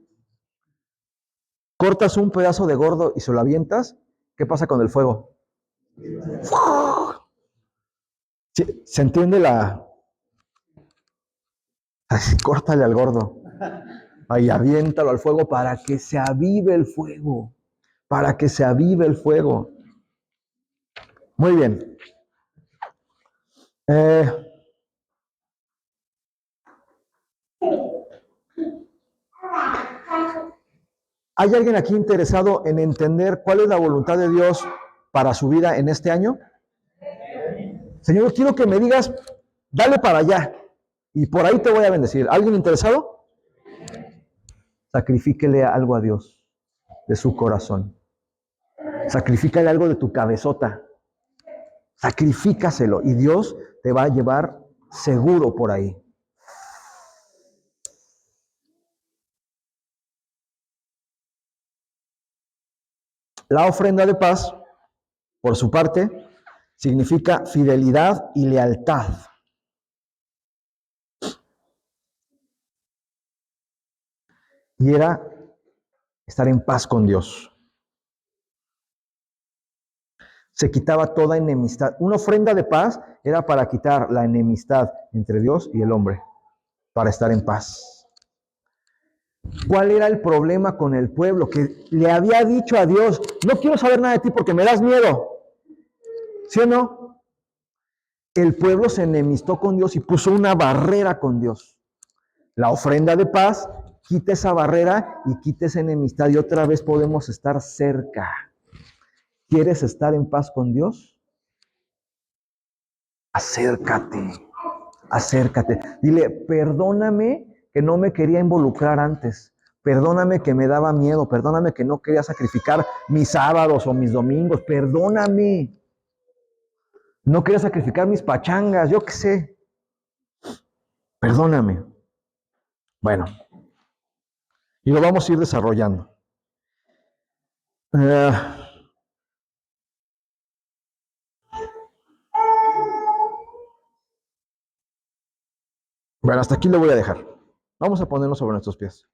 cortas un pedazo de gordo y se lo avientas, ¿qué pasa con el fuego? ¿Se entiende la...? Así, córtale al gordo. Ahí aviéntalo al fuego para que se avive el fuego. Para que se avive el fuego. Muy bien. ¿Hay alguien aquí interesado en entender cuál es la voluntad de Dios para su vida en este año? Señor, quiero que me digas, dale para allá y por ahí te voy a bendecir. ¿Alguien interesado? Sacrifíquele algo a Dios de su corazón. Sacrifícale algo de tu cabezota. Sacrifícaselo y Dios te va a llevar seguro por ahí. La ofrenda de paz, por su parte, significa fidelidad y lealtad. Y era estar en paz con Dios. Se quitaba toda enemistad. Una ofrenda de paz era para quitar la enemistad entre Dios y el hombre, para estar en paz. ¿Cuál era el problema con el pueblo? Que le había dicho a Dios, no quiero saber nada de ti porque me das miedo. ¿Sí o no? El pueblo se enemistó con Dios y puso una barrera con Dios. La ofrenda de paz quita esa barrera y quita esa enemistad y otra vez podemos estar cerca. ¿Quieres estar en paz con Dios? Acércate, acércate. Dile, perdóname que no me quería involucrar antes. Perdóname que me daba miedo. Perdóname que no quería sacrificar mis sábados o mis domingos. Perdóname. No quería sacrificar mis pachangas, yo qué sé. perdóname. Bueno, y lo vamos a ir desarrollando. Bueno, hasta aquí lo voy a dejar. Vamos a ponernos sobre nuestros pies.